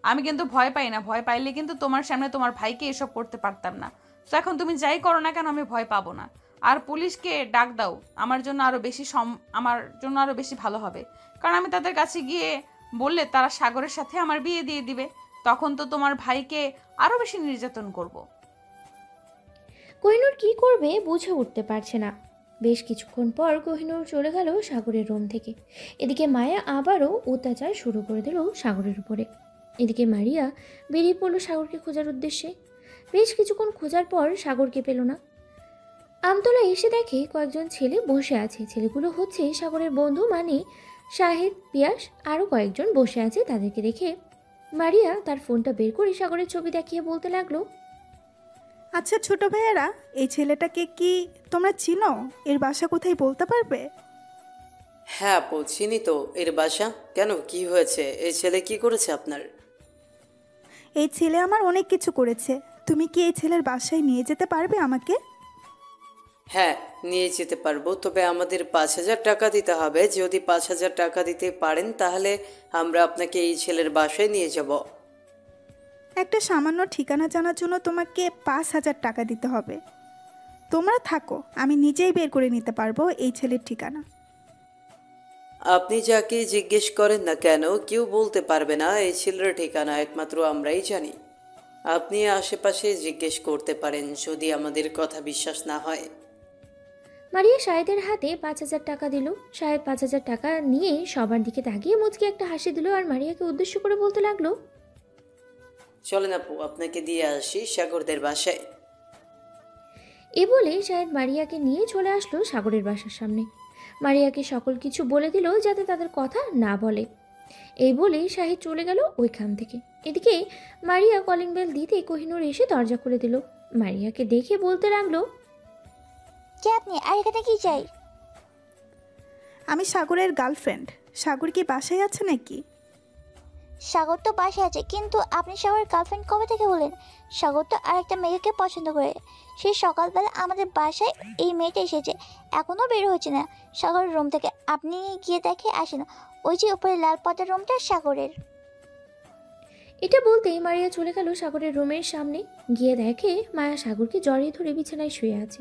আমি কিন্তু ভয় পাই না, ভয় পাইলে কিন্তু তোমার সামনে তোমার ভাইকে এসব করতে পারতাম না। তো এখন তুমি যাই করো না কেন, আমি ভয় পাবো না। আর পুলিশকে ডাক দাও, আমার জন্য আরো বেশি ভালো হবে। কারণ আমি তাদের কাছে গিয়ে বললে তারা সাগরের সাথে আমার বিয়ে দিয়ে দিবে, তখন তো তোমার ভাইকে আরো বেশি নির্যাতন করব। কোহিনূর কি করবে বুঝে উঠতে পারছে না। বেশ কিছুক্ষণ পর কোহিনূর চলে গেল সাগরের রুম থেকে। এদিকে মায়া আবারও অত্যাচার শুরু করে দিল সাগরের উপরে। এদিকে মারিয়া বেরিয়ে পড়ল সাগরকে খোঁজার উদ্দেশ্যে। বেশ কিছুক্ষণ খোঁজার পর সাগরকে পেল না। আমতলা এসে দেখে কয়েকজন ছেলে বসে আছে। ছেলেগুলো হচ্ছে সাগরের বন্ধু, মানে শাহিদ, পিয়াস, আরও কয়েকজন বসে আছে। তাদেরকে দেখে মারিয়া তার ফোনটা বের করে সাগরের ছবি দেখিয়ে বলতে লাগলো, আচ্ছা ছোট ভাইয়েরা, এই ছেলেটাকে কি তোমরা চিনো? এর বাসা কোথায় বলতে পারবে? হ্যাঁ আপু, চিনি তো এর বাসা। কেন, কি হয়েছে? এই ছেলে কি করেছে আপনার? এই ছেলে আমার অনেক কিছু করেছে। তুমি কি এই ছেলের বাসায় নিয়ে যেতে পারবে আমাকে? হ্যাঁ, নিয়ে যেতে পারবো, তবে আমাদের 5,000 টাকা দিতে হবে। যদি 5,000 টাকা দিতে পারেন তাহলে আমরা আপনাকে এই ছেলের বাসায় নিয়ে যাব। একটা সামান্য ঠিকানা জানার জন্য তোমাকে 5,000 টাকা দিতে হবে। তোমরা থাকো, আমি নিজেই বের করে নিতে পারবো এই ছেলের ঠিকানা। আপনি যাকে জিজ্ঞেস করেন না কেন, কেউ বলতে পারবে না এই ছেলের ঠিকানা, একমাত্র আমরাই জানি। আপনি আশেপাশে জিজ্ঞেস করতে পারেন যদি আমাদের কথা বিশ্বাস না হয়। মারিয়া শাহেদের হাতে 5,000 টাকা দিল। শাহেদ 5,000 টাকা নিয়ে সবার দিকে তাকিয়ে মুচকি একটা হাসি দিল আর মারিয়াকে উদ্দেশ্য করে বলতে লাগলো, চলেন আপু, আপনাকে দিয়ে আসি সাগরদের বাসায়। এ বলে শাহেদ মারিয়াকে নিয়ে চলে আসলো সাগরের বাসার সামনে। মারিয়াকে সকল কিছু বলে দিল যাতে তাদের কথা না বলে। এই বলেই শাহিদ চলে গেল ওইখান থেকে। এদিকে মারিয়া কলিং বেল দিতে কোহিনূর এসে দরজা খুলে দিল। মারিয়াকে দেখে বলতে লাগলো, কে আপনি, আর এখানে কি চাই? আমি সাগরের গার্লফ্রেন্ড। সাগর কি বাসায় আছে নাকি? সাগর তো বাসায় আছে, কিন্তু আপনি সাগরের গার্লফ্রেন্ড কবে থেকে হলেন? সাগর তো আরেকটা মেয়েকে পছন্দ করে। সেই সকালবেলা আমাদের বাসায় এই মেয়েটা এসেছে, এখনও বের হচ্ছে না সাগরের রুম থেকে। আপনি গিয়ে দেখে আসেন, ওই যে উপরে লাল পর্দার রুমটা সাগরের। এটা বলতেই মারিয়া চলে গেল সাগরের রুমের সামনে। গিয়ে দেখে মায়া সাগরকে জড়িয়ে ধরে বিছানায় শুয়ে আছে,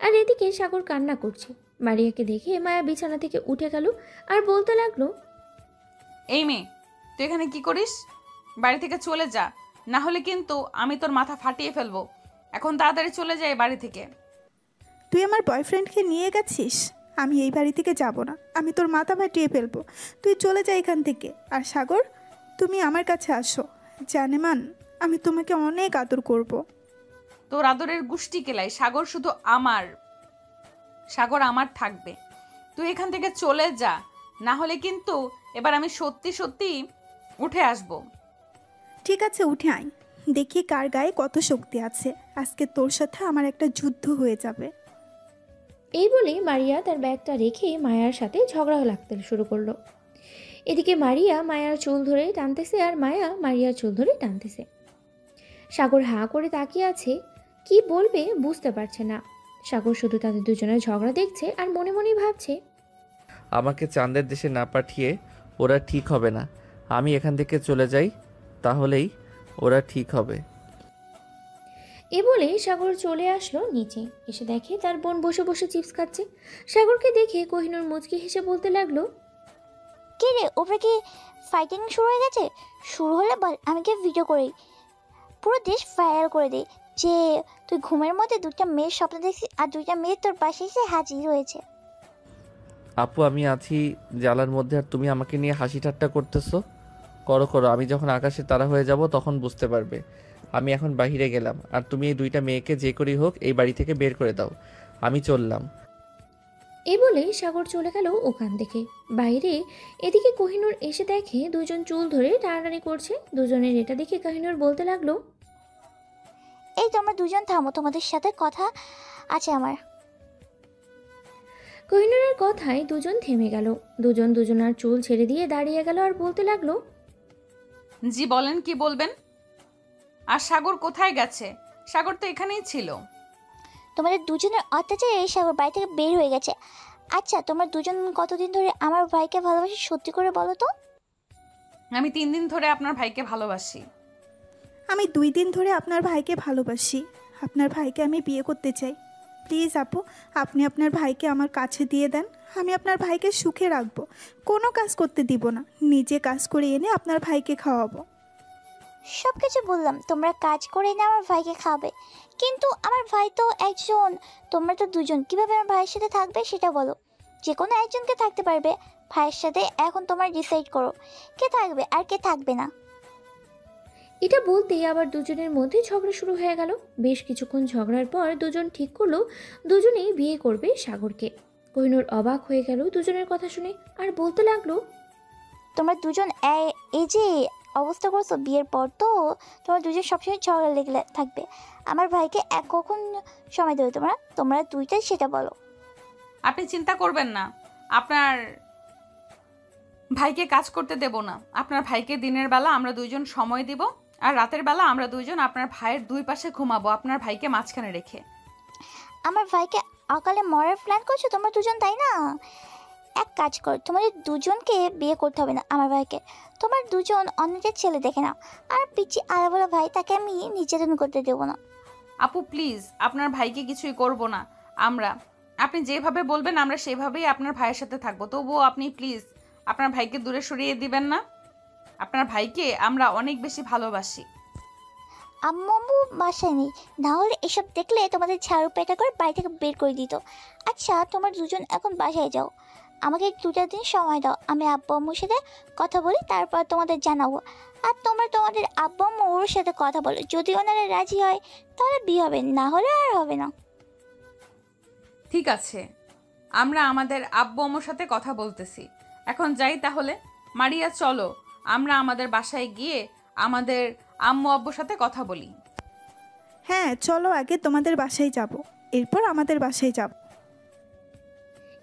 আর এদিকে সাগর কান্না করছে। মারিয়াকে দেখে মায়া বিছানা থেকে উঠে গেল আর বলতে লাগলো, এই মেয়ে, তুই এখানে কি করিস? বাড়ি থেকে চলে যা, না হলে কিন্তু আমি তোর মাথা ফাটিয়ে ফেলবো। এখন তাড়াতাড়ি চলে যাই বাড়ি থেকে। তুই আমার বয়ফ্রেন্ডকে নিয়ে গেছিস? আমি এই বাড়ি থেকে যাব না, আমি তোর মাথা ফাটিয়ে ফেলবো। তুই চলে যা এখান থেকে। আর সাগর, তুমি আমার কাছে আসো। জানেমান, আমি তোমাকে অনেক আদর করব। তোর আদরের গুষ্টি কেলাই, সাগর শুধু আমার, সাগর আমার থাকবে। তুই এখান থেকে চলে যা, না হলে কিন্তু এবার আমি সত্যি সত্যি উঠে আসব। ঠিক আছে, উঠে আয়, দেখি কার গায়ে কত শক্তি আছে। আজকে তোর সাথে আমার একটা যুদ্ধ হয়ে যাবে। এই বলে মারিয়া তার ব্যাগটা রেখে মায়ার সাথে ঝগড়া লাগতে শুরু করলো। এদিকে মারিয়া মায়ার চুল ধরে টানতেছে আর মায়া মারিয়ার চুল ধরে টানতেছে। সাগর হাঁ করে তাকিয়ে আছে, কি বলবে বুঝতে পারছে না। সাগর শুধু তাদের দুজনের ঝগড়া দেখছে আর মনে মনেই ভাবছে, আমাকে চাঁদের দেশে না পাঠিয়ে ওরা ঠিক হবে না। আমি এখান থেকে চলে যাই, তাহলেই ওরা ঠিক হবে। এ বলে সাগর চলে আসলো নিচে। এসে দেখে তার বোন বসে বসে চিপস খাচ্ছে। সাগরকে দেখে কোহিনূর মুচকি হেসে বলতে লাগলো, কে রে, ওপরে কি ফাইটিং শুরু হয়ে গেছে? শুরু হলে বল, আমি কি ভিডিও করি, পুরো দেশ ভাইরাল করে দিই যে তুই ঘুমের মধ্যে দুইটা মেয়ের স্বপ্ন দেখছিস আর দুইটা মেয়ে তোর পাশে এসে হাজির হয়েছে। আপু, আমি আছি জ্বালার মধ্যে আর তুমি আমাকে নিয়ে হাসি ঠাট্টা করতেছো। করো করো, আমি যখন আকাশে তারা হয়ে যাব তখন বুঝতে পারবে। আমি এখন বাইরে গেলাম, আর তুমি এই দুইটা মেয়েকে যে করেই হোক এই বাড়ি থেকে বের করে দাও। আমি চললাম। এ বলে সাগর চলে গেল ওখান থেকে বাইরে। এদিকে কোহিনূর এসে দেখে দুজন চুল ধরে টানাটানি করছে। দুজনের এটা দেখে কোহিনূর বলতে লাগলো, এই তোমরা দুজন থামো, তোমাদের সাথে কথা আছে আমার। কোহিনূরের কথায় দুজন থেমে গেল। দুজন দুজনার চুল ছেড়ে দিয়ে দাঁড়িয়ে গেল আর বলতে লাগলো, জি বলেন, কি বলবেন? আর সাগর কোথায় গেছে? সাগর তো এখানেই ছিল। তোমাদের দুজনের অত্যাচারে এই সাগর বাড়ি থেকে বের হয়ে গেছে। আচ্ছা, তোমরা দুজন কতদিন ধরে আমার ভাইকে ভালোবাসি সত্যি করে বলো তো? আমি 3 দিন ধরে আপনার ভাইকে ভালোবাসি। আমি 2 দিন ধরে আপনার ভাইকে ভালোবাসি। আপনার ভাইকে আমি বিয়ে করতে চাই। প্লিজ আপু, আপনি আপনার ভাইকে আমার কাছে দিয়ে দেন। আমি আপনার ভাইকে সুখে রাখবো, কোনো কাজ করতে দিব না। নিজে কাজ করে এনে আপনার ভাইকে খাওয়াবো। সব কিছু বললাম, তোমরা কাজ করে এনে আমার ভাইকে খাবে, কিন্তু আমার ভাই তো একজন, তোমরা তো দুজন। কিভাবে আমার ভাইয়ের সাথে থাকবে সেটা বলো। যে কোনো একজনকে থাকতে পারবে ভাইয়ের সাথে। এখন তোমরা ডিসাইড করো কে থাকবে আর কে থাকবে না। এটা বলতেই আবার দুজনের মধ্যে ঝগড়া শুরু হয়ে গেল। বেশ কিছুক্ষণ ঝগড়ার পর দুজন ঠিক করলো দুজনেই বিয়ে করবে সাগরকে। কোহিনূর অবাক হয়ে গেল দুজনের কথা শুনে আর বলতে লাগলো, তোমরা দুজন এই যে অবস্থা করছো, বিয়ের পর তো তোমরা দুজন সবসময় ঝগড়া লেগে থাকবে। আমার ভাইকে কখন সময় দেবে তোমরা দুইটাই সেটা বলো। আপনি চিন্তা করবেন না, আপনার ভাইকে কাজ করতে দেব না। আপনার ভাইকে দিনের বেলা আমরা দুইজন সময় দিব, আর রাতের বেলা আমরা দুইজন আপনার ভাইয়ের দুই পাশে ঘুমাবো, আপনার ভাইকে মাঝখানে রেখে। আমার ভাইকে অকালে মরার প্ল্যান করছো তোমরা দুজন, তাই না? এক কাজ করো, তোমাদের দুজনকে বিয়ে করতে হবে না আমার ভাইকে। তোমার দুজন অন্যদের ছেলে দেখে নাও। আর পিচি আলাবলা ভাই, তাকে আমি নির্যাতন করতে দেবো না। আপু প্লিজ, আপনার ভাইকে কিছুই করব না আমরা। আপনি যেভাবে বলবেন আমরা সেভাবেই আপনার ভাইয়ের সাথে থাকবো। তবুও আপনি প্লিজ আপনার ভাইকে দূরে সরিয়ে দিবেন না। আপনার ভাইকে আমরা অনেক বেশি ভালোবাসি। আম্মু বাসায় নেই, না হলে এসব দেখলে তোমাদের ঝাড়ু পেটা করে বাড়ি থেকে বের করে দিত। আচ্ছা, তোমার দুজন এখন বাসায় যাও, আমাকে 2টা দিন সময় দাও। আমি আব্বু আম্মুর সাথে কথা বলি, তারপর তোমাদের জানাবো। আর তোমরা তোমাদের আব্বু আম্মু ওর সাথে কথা বলো, যদি ওনারা রাজি হয় তাহলে বিয়ে হবে, না হলে আর হবে না। ঠিক আছে, আমরা আমাদের আব্বু আম্মুর সাথে কথা বলতেছি। এখন যাই তাহলে। মারিয়া চলো, আমরা আমাদের বাসায় গিয়ে আমাদের আম্মু আব্বুর সাথে কথা বলি। হ্যাঁ চলো, আগে তোমাদের বাসায় যাব, এরপর আমাদের বাসায় যাব।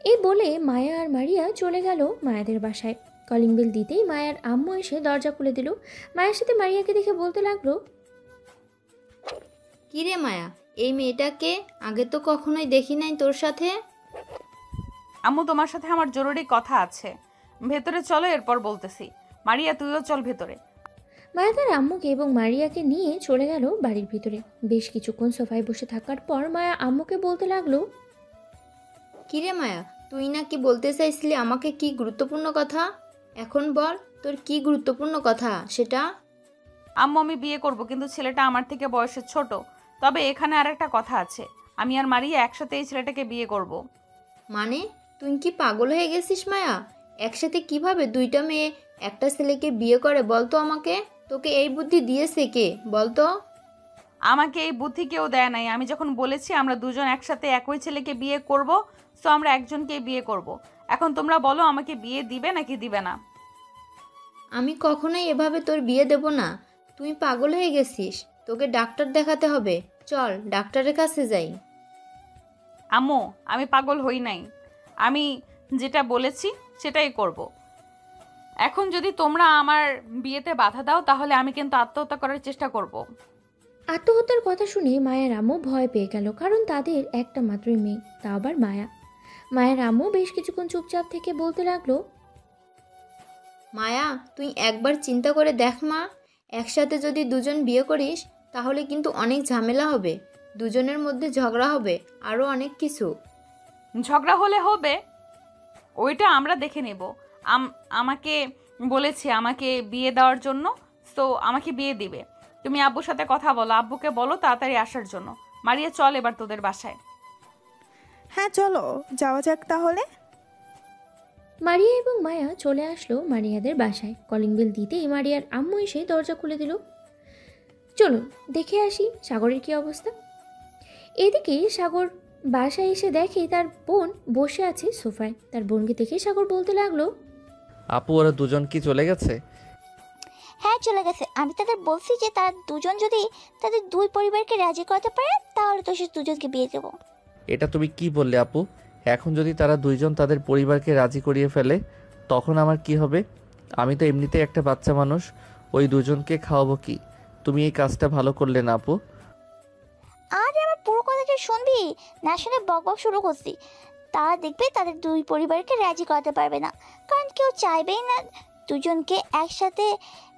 এই বলে মায়া আর মারিয়া চলে গেল মায়াদের বাসায়। কলিং বেল দিতেই মায়ার আম্মু এসে দরজা খুলে দিল। মায়ের সাথে মারিয়াকে দেখে বলতে লাগলো, কিরে মায়া, এই মেয়েটাকে আগে তো কখনোই দেখি নাই তোর সাথে। আম্মু, তোমার সাথে আমার জরুরি কথা আছে, ভেতরে চলো, এরপর বলতেছি। মারিয়া তুইও চল ভেতরে। মায়া তার আম্মুকে এবং মারিয়াকে নিয়ে চলে গেল বাড়ির ভিতরে। বেশ কিছুক্ষণ সোফায় বসে থাকার পর মায়া আম্মুকে বলতে লাগলো, কিরে মায়া, তুই না কি বলতে চাইছিলি আমাকে, কি গুরুত্বপূর্ণ কথা এখন বল। তোর কি গুরুত্বপূর্ণ কথা সেটা? আম্মু আমি বিয়ে করব, কিন্তু ছেলেটা আমার থেকে বয়সে ছোট। তবে এখানে আর একটা কথা আছে, আমি আর মারিয়া একসাথে এই ছেলেটাকে বিয়ে করব। মানে তুই কি পাগল হয়ে গেছিস মায়া? একসাথে কিভাবে দুইটা মেয়ে একটা ছেলেকে বিয়ে করে বলতো আমাকে? তোকে এই বুদ্ধি দিয়েছে কে বলতো? আমাকে এই বুদ্ধি কেউ দেয় নাই। আমি যখন বলেছি আমরা দুজন একসাথে একই ছেলেকে বিয়ে করব, সো আমরা একজনকেই বিয়ে করব। এখন তোমরা বলো আমাকে বিয়ে দিবে নাকি দিবে না? আমি কখনোই এভাবে তোর বিয়ে দেব না। তুই পাগল হয়ে গেছিস, তোকে ডাক্তার দেখাতে হবে। চল ডাক্তারের কাছে যাই। আম্মু আমি পাগল হই নাই, আমি যেটা বলেছি সেটাই করব। এখন যদি তোমরা আমার বিয়েতে বাধা দাও তাহলে আমি কিন্তু আত্মহত্যা করার চেষ্টা করব। আত্মহত্যার কথা শুনে মায়ের আম্মু ভয় পেয়ে গেল, কারণ তাদের একটা মাত্রই মেয়ে, তা আবার মায়া। মায়ের আম্মু বেশ কিছুক্ষণ চুপচাপ থেকে বলতে লাগলো, মায়া তুই একবার চিন্তা করে দেখ মা, একসাথে যদি দুজন বিয়ে করিস তাহলে কিন্তু অনেক ঝামেলা হবে, দুজনের মধ্যে ঝগড়া হবে, আরও অনেক কিছু। ঝগড়া হলে হবে, ওইটা আমরা দেখে নেব। আমাকে বলেছে আমাকে বিয়ে দেওয়ার জন্য, সো আমাকে বিয়ে দিবে। তুমি আব্বুর সাথে কথা বলো, আব্বুকে বলো তাড়াতাড়ি আসার জন্য। মারিয়া চল এবার তোদের বাসায়। হ্যাঁ চলো যাওয়া যাক তাহলে। মারিয়া এবং মায়া চলে আসলো মারিয়াদের বাসায়। কলিং বেল দিতেই মারিয়ার আম্মু এসে দরজা খুলে দিল। চলুন দেখে আসি সাগরের কি অবস্থা। এদিকে সাগর বাসায় এসে দেখে তার বোন বসে আছে সোফায়। তার বোনকে দেখে সাগর বলতে লাগলো, আপু ওরা দুজন কি চলে গেছে? হ্যাঁ চলে গেছে। আমি তাদের বলছি যে তারা দুজন যদি তাদের দুই পরিবারকে রাজি করাতে পারে তাহলে তো সে দুজনকে বিয়ে দেবো। এটা তুমি কি বললে আপু? এখন যদি তারা দুইজন তাদের পরিবারকে রাজি করিয়ে ফেলে তখন আমার কি হবে? আমি তো এমনিতেই একটা বাচ্চা মানুষ, ওই দুজনকে খাওয়াবো কি? তুমি এই কাজটা ভালো করলে না আপু। আরে আমার পুরো কথাটা শুনবি না, শুনে বক বক শুরু করছি। তারা দেখবে তাদের দুই পরিবারকে রাজি করাতে পারবে না, কারণ কেউ চাইবেই না দুজনকে একসাথে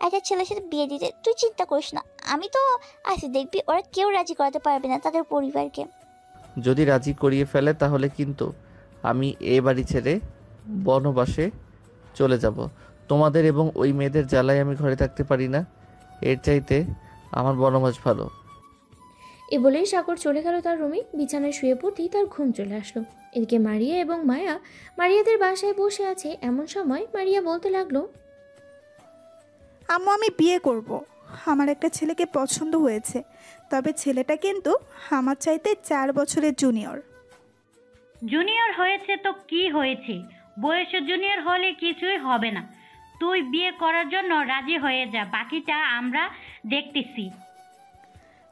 একটা ছেলের সাথে বিয়ে দিতে। তুই চিন্তা করিস না, আমি তো আছি, দেখবি ওরা কেউ রাজি করাতে পারবে না তাদের পরিবারকে। যদি রাজি করিয়ে ফেলে তাহলে কিন্তু আমি এ বাড়ি ছেড়ে বনবাসে চলে যাব। তোমাদের এবং ওই মেয়েদের জ্বালায় আমি ঘরে থাকতে পারি না, এর চাইতে আমার বনবাস ভালো। এ বলেই সাগর চলে গেল তার রুমে। বিছানায় শুয়ে পড়তেই তার ঘুম চলে আসলো। এদিকে মারিয়া এবং মায়া মারিয়াদের বাসায় বসে আছে। এমন সময় মারিয়া বলতে লাগলো, আম্মু আমি বিয়ে করব। আমার একটা ছেলেকে পছন্দ হয়েছে, তবে ছেলেটা কিন্তু আমার চাইতে 4 বছরের জুনিয়র। জুনিয়র হয়েছে তো কি হয়েছে, বয়সে জুনিয়র হলে কিছুই হবে না। তুই বিয়ে করার জন্য রাজি হয়ে যা, বাকিটা আমরা দেখতেছি।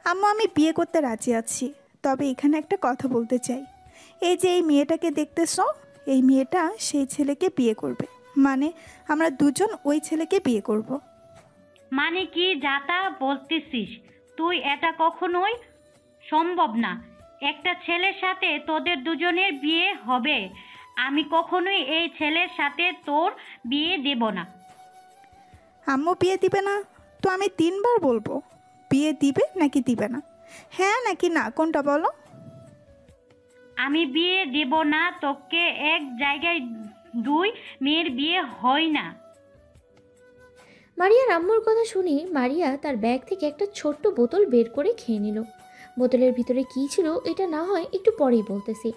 আম্মু আমি বিয়ে করতে রাজি আছি, তবে এখানে একটা কথা বলতে চাই। এই যে এই মেয়েটাকে দেখতেছো, এই মেয়েটা সেই ছেলেকে বিয়ে করবে, মানে আমরা দুজন ওই ছেলেকে বিয়ে করব। মানে কি যাতা বলতেছিস তুই? এটা কখনোই সম্ভব না। একটা ছেলের সাথে তোদের দুজনের বিয়ে হবে। আমি কখনোই এই ছেলের সাথে তোর বিয়ে দেব না। আম্মু বিয়ে দিবে না তো আমি 3 বার বলবো, বিয়ে দিবে নাকি দিবে না, হ্যাঁ নাকি না, কোনটা বলো? আমি বিয়ে দেব না। তোকে এক জায়গায় দুই মেয়ের বিয়ে হয় না। মারিয়ার আম্মুর কথা শুনে মারিয়া তার ব্যাগ থেকে একটা ছোট্ট বোতল বের করে খেয়ে নিল। বোতলের ভিতরে কী ছিল এটা না হয় একটু পরেই বলতেছি।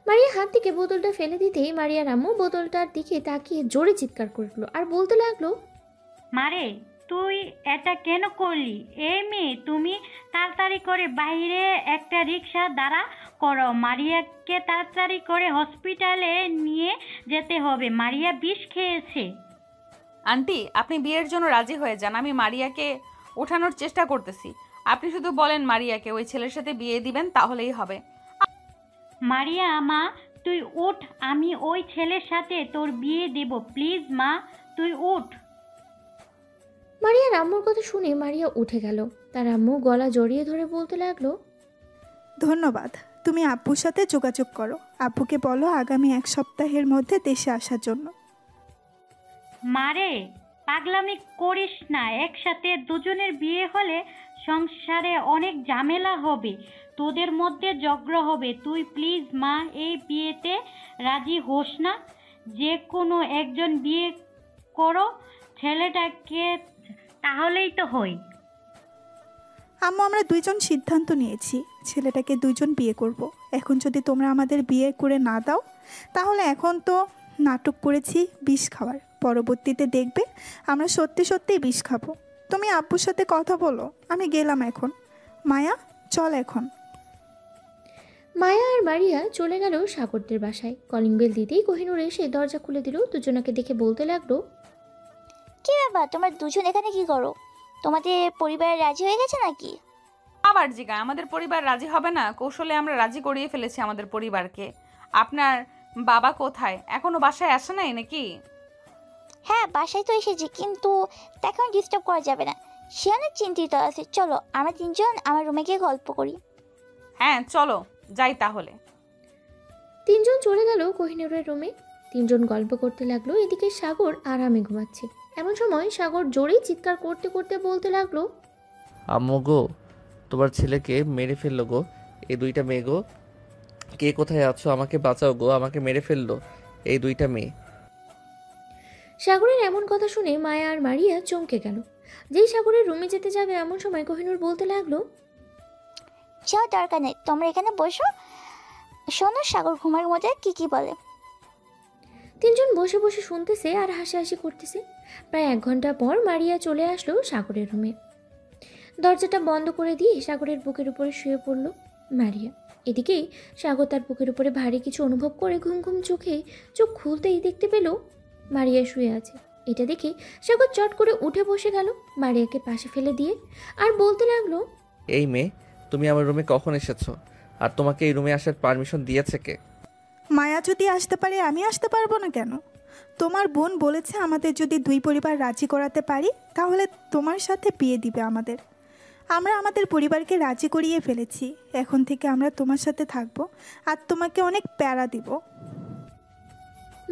মারিয়া হাত থেকে বোতলটা ফেলে দিতেই মারিয়ার আম্মু বোতলটার দিকে তাকিয়ে জোরে চিৎকার করলো আর বলতে লাগলো, মারে তুই এটা কেন করলি? এই মেয়ে, তুমি তাড়াতাড়ি করে বাইরে একটা রিক্সা দাঁড়া করো। মারিয়াকে তাড়াতাড়ি করে হসপিটালে নিয়ে যেতে হবে। মারিয়া বিষ খেয়েছে। আন্টি আপনি বিয়ের জন্য রাজি হয়ে যান, আমি মারিয়াকে ওঠানোর চেষ্টা করতেছি। আপনি শুধু বলেন মারিয়াকে ওই ছেলের সাথে বিয়ে দিবেন, তাহলেই হবে। মারিয়া মা তুই উঠ, আমি ওই ছেলের সাথে তোর বিয়ে দেব। প্লিজ মা তুই উঠ। মারিয়ার আম্মুর কথা শুনে মারিয়া উঠে গেল। তার আম্মু গলা জড়িয়ে ধরে বলতে লাগলো, ধন্যবাদ, তুমি আব্বুর সাথে যোগাযোগ করো, আব্বুকে বলো আগামী 1 সপ্তাহের মধ্যে দেশে আসার জন্য। মারে পাগলামি করিস না, একসাথে দুজনের বিয়ে হলে সংসারে অনেক ঝামেলা হবে, তোদের মধ্যে ঝগড়া হবে। তুই প্লিজ মা এই বিয়েতে রাজি হোস না। যে কোনো একজন বিয়ে করো ছেলেটাকে, তাহলেই তো হই। আম্মু, আমরা দুইজন সিদ্ধান্ত নিয়েছি ছেলেটাকে দুইজন বিয়ে করব। এখন যদি তোমরা আমাদের বিয়ে করে না দাও, তাহলে এখন তো নাটক করেছি বিষ খাওয়ার, পরবর্তীতে দেখবে আমরা সত্যি সত্যিই বিষ খাবো। তুমি আব্বুর সাথে কথা বলো, আমি গেলাম এখন। মায়া, চল এখন। মায়া আর মারিয়া চলে গেল সাগরদের বাসায়। কলিং বেল দিতেই কোহিনূর এসে দরজা খুলে দিল। দুজনাকে দেখে বলতে লাগলো, কি ব্যাপার, তোমরা দুজন এখানে কি করো? তোমাদের পরিবার রাজি হয়ে গেছে নাকি? আবার জিগা, আমাদের পরিবার রাজি হবে না? কৌশলে আমরা রাজি করিয়ে ফেলেছি আমাদের পরিবারকে। আপনার বাবা কোথায়? এখনো বাসায় আসে নাই নাকি? হ্যাঁ, বাসায় তো এসেছি, কিন্তু তাকে ডিস্টার্ব করা যাবে না। সে অনেক চিন্তিত আছে। চলো আমরা তিনজন আমার রুমে গিয়ে গল্প করি। হ্যাঁ চলো, যাই তাহলে। তিনজন চলে গেল কোহিনূরের রুমে। তিনজন গল্প করতে লাগলো। এদিকে সাগর আরামে ঘুমাচ্ছে। এমন সময় সাগর জোরেই চিৎকার করতে করতে বলতে লাগলো, আম্মু গো, তোমার ছেলেকে মেরে ফেললো গো, এই দুইটা মেয়ে গো। কে কোথায় আছো? আমাকে বাঁচাও গো, আমাকে মেরে ফেললো এই দুইটা মেয়ে। সাগরের এমন কথা শুনে মায়া আর মারিয়া চমকে গেল। যেই সাগরের রুমে যেতে যাবে এমন সময় কোহিনূর বলতে লাগলো, যাও, দরকার নেই, তোমরা এখানে বসো। শোনো সাগর ঘুমার মধ্যে কি কি বলে। তিনজন বসে বসে শুনতেছে আর হাসাহাসি করতেছে। প্রায় 1 ঘন্টা পর মারিয়া চলে আসলো সাগরের রুমে। দরজাটা বন্ধ করে দিয়ে সাগরের বুকের উপরে শুয়ে পড়ল মারিয়া। এদিকে সাগর তার বুকের উপরে ভারী কিছু অনুভব করে ঘুম ঘুম চোখে চোখ খুলতেই দেখতে পেল মারিয়া শুয়ে আছে। এটা দেখে সাগর চট করে উঠে বসে গেল মারিয়াকে পাশে ফেলে দিয়ে, আর বলতে লাগলো, এই মেয়ে, তুমি আমার রুমে কখন এসেছো? আর তোমাকে এই রুমে আসার পারমিশন দিয়েছে কে? মায়া যদি আসতে পারে, আমি আসতে পারবো না কেন? তোমার বোন বলেছে আমাদের যদি দুই পরিবার রাজি করাতে পারি, তাহলে তোমার সাথে বিয়ে দিবে আমাদের। আমরা আমাদের পরিবারকে রাজি করিয়ে ফেলেছি। এখন থেকে আমরা তোমার সাথে থাকবো আর তোমাকে অনেক প্যারা দিব।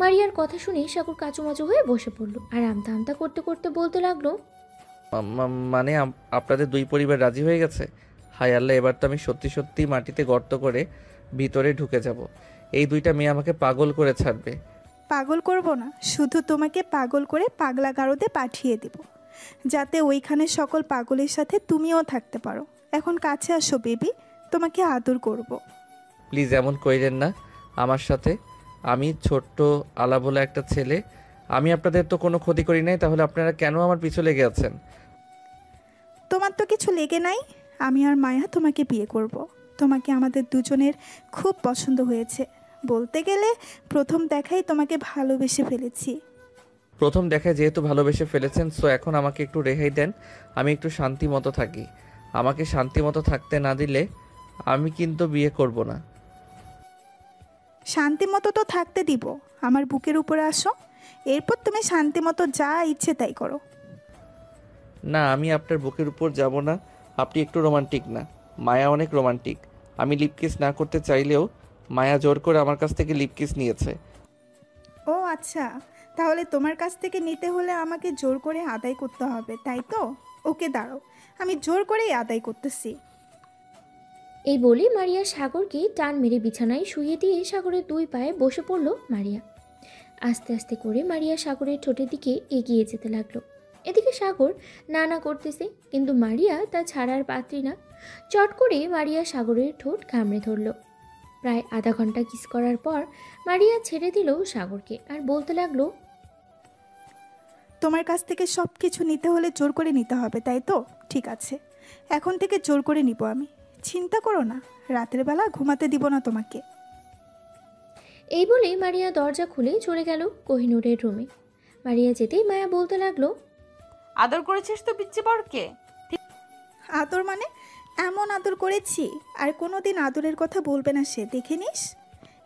মারিয়ার কথা শুনে সাগর কাচুমাচু হয়ে বসে পড়ল আর আমতা আমতা করতে করতে বলতে লাগলো, মানে আপনাদের দুই পরিবার রাজি হয়ে গেছে? হায় আল্লাহ, এবার তো আমি সত্যি সত্যি মাটিতে গর্ত করে ভিতরে ঢুকে যাব। এই দুইটা মেয়ে আমাকে পাগল করে ছাড়বে। পাগল করব না, শুধু তোমাকে পাগল করে পাগলা গারদে পাঠিয়ে দেব, যাতে ওইখানে সকল পাগলের সাথে তুমিও থাকতে পারো। এখন কাছে আসো বেবি, তোমাকে আদর করব। প্লিজ এমন কইরেন না আমার সাথে। আমি ছোট্ট আলা বলে একটা ছেলে। আমি আপনাদের তো কোনো ক্ষতি করি নাই, তাহলে আপনারা কেন আমার পিছু লেগে আছেন? তোমার তো কিছু লেগে নাই। আমি আর মায়া তোমাকে বিয়ে করব। তোমাকে আমাদের দুজনের খুব পছন্দ হয়েছে। বলতে গেলে প্রথম দেখাই তোমাকে ভালোবেসে ফেলেছি। প্রথম দেখায় যেহেতু ভালোবেসে ফেলেছেন, সো এখন আমাকে একটু রেহাই দেন, আমি একটু শান্তি মতো থাকি। আমাকে শান্তি মতো থাকতে না দিলে আমি কিন্তু বিয়ে করব না। শান্তি মতো তো থাকতে দিব। আমার বুকের উপরে আসো, এরপর তুমি শান্তি মতো যা ইচ্ছে তাই করো। না, আমি আপনার বুকের উপর যাব না। আপনি একটু রোমান্টিক না? মায়া অনেক রোমান্টিক। আমি লিপকিস না করতে চাইলেও মায়া জোর করে আমার কাছ থেকে লিপকিস নিয়েছে। ও আচ্ছা, তাহলে তোমার কাছ থেকে নিতে হলে আমাকে জোর করে আদায় করতে হবে, তাই তো? ওকে দাঁড়াও, আমি জোর করেই আদায় করতেছি। এই বলে মারিয়া সাগরকে টান মেরে বিছানায় শুইয়ে দিয়ে সাগরের 2 পায়ে বসে পড়ল মারিয়া। আস্তে আস্তে করে মারিয়া সাগরের ঠোঁটের দিকে এগিয়ে যেতে লাগলো। এদিকে সাগর না না করতেছে, কিন্তু মারিয়া তা ছাড়ার পাত্রী না। চট করে মারিয়া সাগরের ঠোঁট কামড়ে ধরল। প্রায় আধা ঘন্টা কিস করার পর মারিয়া ছেড়ে দিল সাগরকে আর বলতে লাগলো, তোমার কাছ থেকে সব কিছু নিতে হলে জোর করে নিতে হবে, তাই তো? ঠিক আছে, এখন থেকে জোর করে নিব আমি। চিন্তা করো না, রাতের বেলা ঘুমাতে দিব না তোমাকে। এই বলে মারিয়া দরজা খুলে চলে গেল কোহিনূরের রুমে। মারিয়া যেতেই মায়া বলতে লাগলো, আদর করেছিস তো পিচ্চি বরকে? আদর মানে? এমন আদর করেছি আর কোনোদিন আদরের কথা বলবে না সে, দেখে নিস।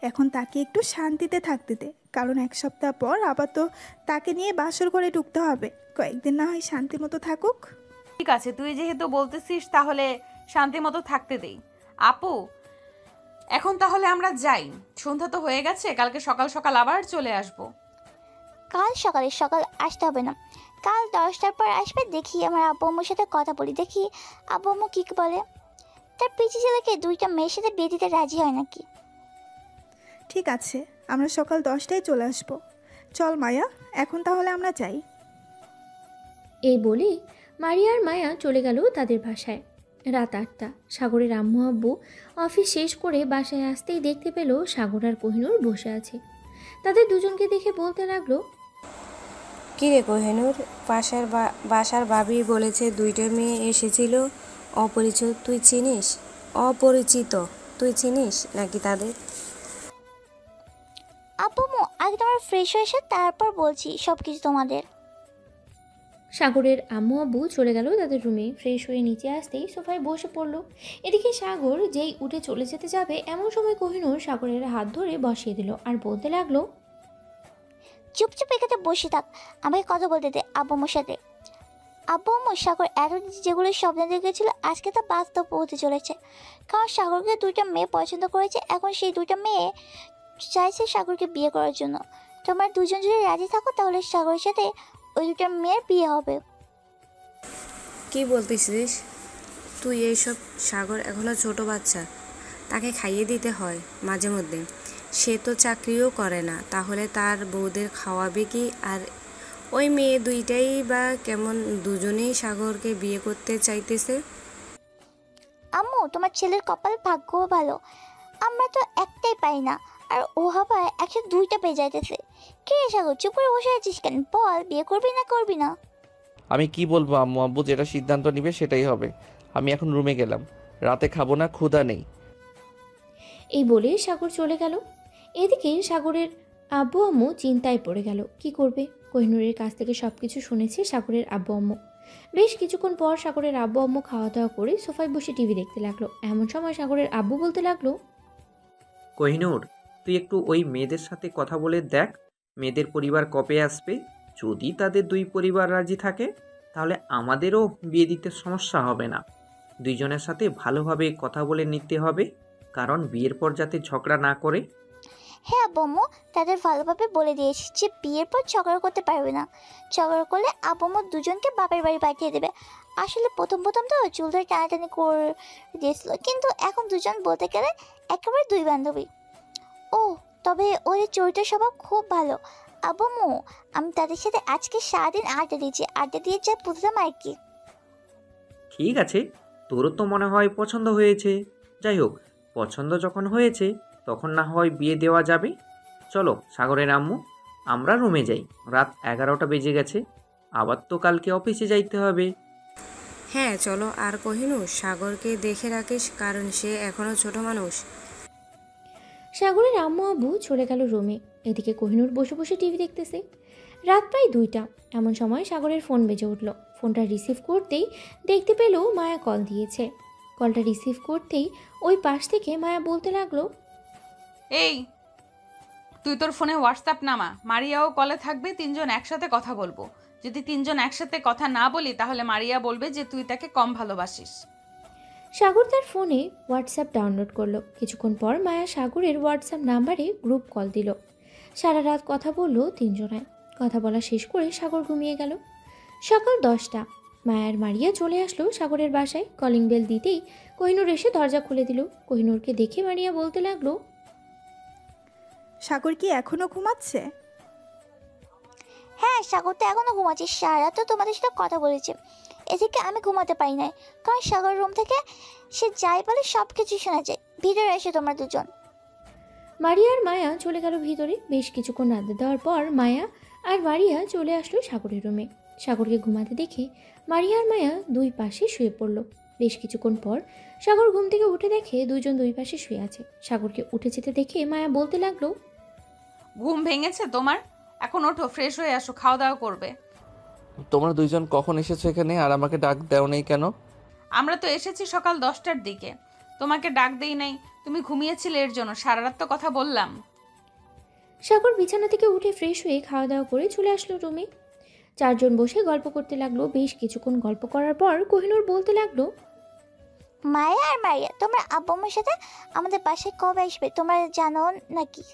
এখন তাকে একটু শান্তিতে থাকতে দে, কারণ 1 সপ্তাহ পর আবার তো তাকে নিয়ে বাসর ঘরে ঢুকতে হবে। কয়েকদিন না হয় শান্তি মতো থাকুক। ঠিক আছে, তুই যেহেতু বলতেছিস তাহলে শান্তি মতো থাকতে দেই। আপু, এখন তাহলে আমরা যাই, সন্ধ্যা তো হয়ে গেছে। কালকে সকাল সকাল আবার চলে আসব। কাল সকালে সকাল আসতে হবে না, কাল 10টার পর আসবে। দেখি আমার আব্বু আম্মুর সাথে কথা বলি, দেখি আব্বু আম্মু কী বলে। তার পিচি ছেলেকে 2টা মেয়ের সাথে বিয়ে দিতে রাজি হয় নাকি। ঠিক আছে, আমরা সকাল 10টায় চলে আসব। চল মায়া, এখন তাহলে আমরা যাই। এই বলে মারিয়া আর মায়া চলে গেল তাদের বাসায়। রাত 8টা। সাগরের আম্মু আব্বু অফিস শেষ করে বাসায় আসতেই দেখতে পেল সাগর আর কোহিনূর বসে আছে। তাদের দুজনকে দেখে বলতে লাগলো, কী রে কোহিনূর, বাসার ভাবি বলেছে 2টা মেয়ে এসেছিল অপরিচিত, তুই চিনিস? অপরিচিত তুই চিনিস নাকি তাদের? আব্বু আগে তোমার ফ্রেশ হয়ে এসে তারপর বলছি সব কিছু তোমাদের। সাগরের আম্মু আব্বু চলে গেল তাদের রুমে। ফ্রেশ হয়ে নিচে আসতেই সোফায় বসে পড়ল। এদিকে সাগর যেই উঠে চলে যেতে যাবে এমন সময় কোহিনূর সাগরের হাত ধরে বসিয়ে দিল আর বলতে লাগলো, চুপচাপ এখানে বসে থাক, আমাকে কথা বলতে দে আব্বুর সাথে। আব্বু সাগর এতদিন যেগুলো স্বপ্ন দেখেছিল আজকে তা বাস্তব হতে চলেছে। কারণ সাগরকে 2টা মেয়ে পছন্দ করেছে, এখন সেই 2টা মেয়ে চাইছে সাগরকে বিয়ে করার জন্য। তোমরা দুজন যদি রাজি থাকো তাহলে সাগরের সাথে ওই 2টা মেয়ের বিয়ে হবে। কি বলতেছিস তুই এইসব? সাগর এখনো ছোট বাচ্চা, তাকে খাইয়ে দিতে হয় মাঝে মধ্যে। সে তো চাকরিও করে না, তাহলে তার বউদের খাওয়াবে কি? আর ওই মেয়ে 2টাই বা কেমন, দুজনেই সাগরকে বিয়ে করতে চাইতেছে। আম্মু তোমার ছেলের কপাল ভাগ্য ভালো, আমরা তো একটাই পাই না, আর ও আবার 102টা পেয়ে যাইতেছে। কে রে সাগর, চুপ করে বসে আছিস কেন? বল, বিয়ে করবি না করবি না? আমি কি বলবো আম্মু আব্বু, যেটা সিদ্ধান্ত নিবে সেটাই হবে। আমি এখন রুমে গেলাম, রাতে খাবো না, ক্ষুধা নেই। এই বলে সাগর চলে গেল। এদিকে সাগরের আব্বু আম্মু চিন্তায় পড়ে গেল, কি করবে। কোহিনূরের কাছ থেকে সব কিছু শুনেছে সাগরের আব্বু আম্মু। বেশ কিছুক্ষণ পর সাগরের আব্বু আম্মু খাওয়া দাওয়া করে সোফায় বসে টিভি দেখতে লাগলো। এমন সময় সাগরের আব্বু বলতে লাগলো, কোহিনূর, তুই একটু ওই মেয়েদের সাথে কথা বলে দেখ, মেয়েদের পরিবার কবে আসবে। যদি তাদের 2 পরিবার রাজি থাকে তাহলে আমাদেরও বিয়ে দিতে সমস্যা হবে না। 2জনের সাথে ভালোভাবে কথা বলে নিতে হবে, কারণ বিয়ের পর যাতে ঝগড়া না করে। হ্যাঁ আব্বু, তাদের ভালোভাবে বলে দিয়েছি যে বিয়ের পর ঝগড়া করতে পারবে না। ঝগড়া করলে আব্বু দুজনকে বাপের বাড়ি পাঠিয়ে দেবে। আসলে প্রথম তো চুল ধরে টানাটানি করে দিয়েছিল, কিন্তু এখন দুজন বলতে গেলে একেবারে 2 বান্ধবী। ও তবে ওদের চরিত্র স্বভাব খুব ভালো। আব্বু আমি তাদের সাথে আজকে সারাদিন আড্ডা দিয়ে যা বুঝলাম আর কি। ঠিক আছে, তোরও তো মনে হয় পছন্দ হয়েছে। যাই হোক, পছন্দ যখন হয়েছে তখন না হয় বিয়ে দেওয়া যাবে। চলো সাগরের আম্মু, আমরা রুমে যাই, রাত 11টা বেজে গেছে, আবার তো কালকে অফিসে যাইতে হবে। হ্যাঁ চলো। আর কোহিনূর, সাগরকে দেখে রাখিস, কারণ সে এখনো ছোট মানুষ। সাগরের আম্মু আব্বু চলে গেল রুমে। এদিকে কোহিনূর বসে বসে টিভি দেখতেছে। রাত প্রায় 2টা। এমন সময় সাগরের ফোন বেজে উঠল। ফোনটা রিসিভ করতেই দেখতে পেল মায়া কল দিয়েছে। কলটা রিসিভ করতেই ওই পাশ থেকে মায়া বলতে লাগলো, এই তুই তোর ফোনে হোয়াটসঅ্যাপ নামা, মারিয়াও কলে থাকবে, 3জন একসাথে কথা বলবো। যদি 3জন একসাথে কথা না বলি তাহলে মারিয়া বলবে যে তুই তাকে কম ভালোবাসিস। সাগর তার ফোনে হোয়াটসঅ্যাপ ডাউনলোড করলো। কিছুক্ষণ পর মায়া সাগরের হোয়াটসঅ্যাপ নাম্বারে গ্রুপ কল দিল। সারা রাত কথা বললো 3জনায়। কথা বলা শেষ করে সাগর ঘুমিয়ে গেল। সকাল 10টা। মায়ার মারিয়া চলে আসলো সাগরের বাসায়। কলিং বেল দিতেই কোহিনূর এসে দরজা খুলে দিল। কোহিনূরকে দেখে মারিয়া বলতে লাগলো, সাগর কি এখনো ঘুমাচ্ছে? হ্যাঁ সাগর তো এখনো ঘুমাচ্ছে, সারা তো তোমাদের সাথে কথা বলেছে। এদিকে আমি ঘুমাতে পারি না, কারণ সাগর রুম থেকে সে যাই বলে সব কিছু শোনা যায়। ভিতরে এসে তোমরা দুজন। মারিয়া আর মায়া চলে গেল ভিতরে। বেশ কিছুক্ষণ আড্ডা দেওয়ার পর মায়া আর মারিয়া চলে আসলো সাগরের রুমে। সাগরকে ঘুমাতে দেখে মারিয়া আর মায়া 2 পাশে শুয়ে পড়ল। বেশ কিছুক্ষণ পর সাগর ঘুম থেকে উঠে দেখে 2জন 2 পাশে শুয়ে আছে। সাগরকে উঠে যেতে দেখে মায়া বলতে লাগলো, ঘুম ভেঙেছে তোমার? এখন ওঠো, ফ্রেশ হয়ে আসো, খাওয়া দাওয়া করবে। তোমরা 2জন কখন এসেছো এখানে আর আমাকে ডাক দেও নেই কেন? আমরা তো এসেছি সকাল 10টার দিকে, তোমাকে ডাক দেই নাই, তুমি ঘুমিয়েছিলে এর জন্য। সারা রাত তো কথা বললাম। সাগর বিছানা থেকে উঠে ফ্রেশ হয়ে খাওয়া দাওয়া করে চলে আসলো রুমে। 4জন বসে গল্প করতে লাগলো। বেশ কিছুক্ষণ গল্প করার পর কোহিনূর বলতে লাগলো, মায়া আর মারিয়া, তোমরা আব্বুর সাথে আমাদের বাসায় কবে আসবে তোমরা জানো নাকি?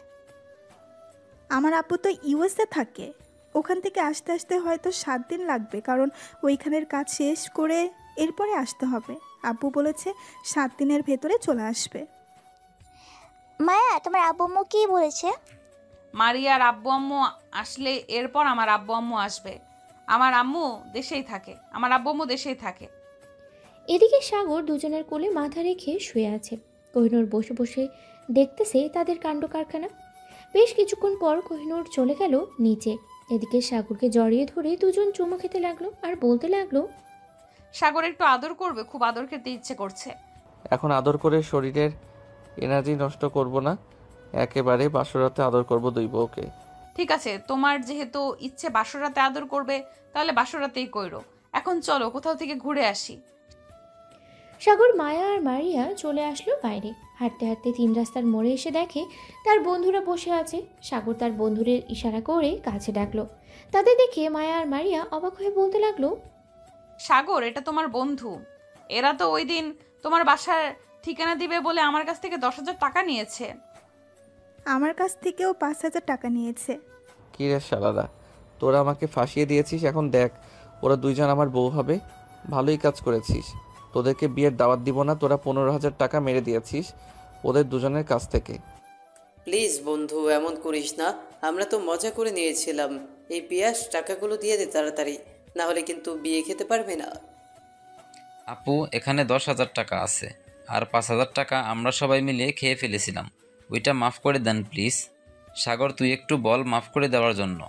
আমার আপু তো ইউএসএ থাকে, ওখান থেকে আসতে আসতে হয়তো 7 দিন লাগবে, কারণ ওইখানের কাজ শেষ করে এরপরে আসতে হবে। আব্বু বলেছে 7 দিনের ভেতরে চলে আসবে। মায়া, তোমার আব্বু কি বলেছে? মারিয়ার আব্বু আম্মু আসলে এরপর আমার আব্বু আম্মু আসবে। আমার আম্মু দেশেই থাকে, আমার আব্বু আম্মু দেশেই থাকে। এদিকে সাগর দুজনের কোলে মাথা রেখে শুয়ে আছে। কোহিনূর বসে বসে দেখতেছে তাদের কাণ্ড কারখানা। বেশ কিছুক্ষণ পর কোহিনূর চলে গেল নিচে। এদিকে সাগরকে জড়িয়ে ধরে দুজন চুমু খেতে লাগলো আর বলতে লাগলো, সাগর একটু আদর করবে, খুব আদর খেতে ইচ্ছে করছে। এখন আদর করে শরীরের এনার্জি নষ্ট করব না, একেবারে বাসরাতে আদর করব দুই বউকে। ঠিক আছে, তোমার যেহেতু ইচ্ছে বাসরাতে আদর করবে, তাহলে বাসরাতেই কইরো। এখন চলো কোথাও থেকে ঘুরে আসি। সাগর, মায়া আর মারিয়া চলে আসলো বাইরে। হাঁটতে হাঁটতে 3 রাস্তার মোড়ে এসে দেখে তার বন্ধুরা বসে আছে। সাগর তার বন্ধুদের ইশারা করে কাছে ডাকলো। তাদের দেখে মায়া আর মারিয়া অবাক হয়ে বলতে লাগলো, সাগর, এটা তোমার বন্ধু। এরা তো ওই দিন তোমার বাসার ঠিকানা দিবে বলে আমার কাছ থেকে 10,000 টাকা নিয়েছে। আমার কাছ থেকেও 5,000 টাকা নিয়েছে। কী রে শালারা, তোরা আমাকে ফাঁসিয়ে দিয়েছিস। এখন দেখ, ওরা দুইজন আমার বউ হবে। ভালোই কাজ করেছিস। তোদেরকে বিয়ের দাওয়াত দিব না, তোরা 15,000 টাকা মেরে দিয়েছিস ওদের দুজনের কাছ থেকে। প্লিজ বন্ধু, এমন করিস না। আমরা তো মজা করে নিয়েছিলাম। এই পিয়াস টাকাগুলো দিয়ে দে তাড়াতাড়ি, না হলে কিন্তু বিয়ে খেতে পারবে না। আপু, এখানে 10,000 টাকা আছে, আর 5,000 টাকা আমরা সবাই মিলে খেয়ে ফেলেছিলাম। ওইটা মাফ করে দেন প্লিজ। সাগর, তুই একটু বল মাফ করে দেওয়ার জন্য।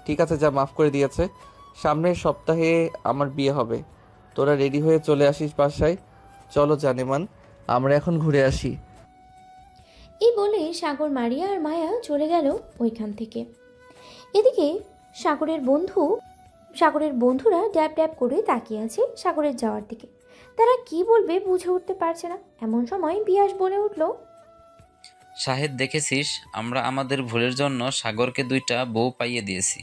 ঠিক আছে, যা, মাফ করে দিয়েছে। সামনের সপ্তাহে আমার বিয়ে হবে। তোরা রেডি হয়ে চলে আসিস বাসায়। চলো জানেমান, আমরা এখন ঘুরে আসি। এই বলে সাগর, মারিয়া আর মায়া চলে গেল ওইখান থেকে। এদিকে সাগরের বন্ধুরা ড্যাব ড্যাব করে তাকিয়ে আছে সাগরের যাওয়ার দিকে। তারা কি বলবে বুঝে উঠতে পারছে না। এমন সময় পিয়াস বলে উঠল, শাহেদ, দেখেছিস, আমরা আমাদের ভুলের জন্য সাগরকে 2টা বউ পাইয়ে দিয়েছি,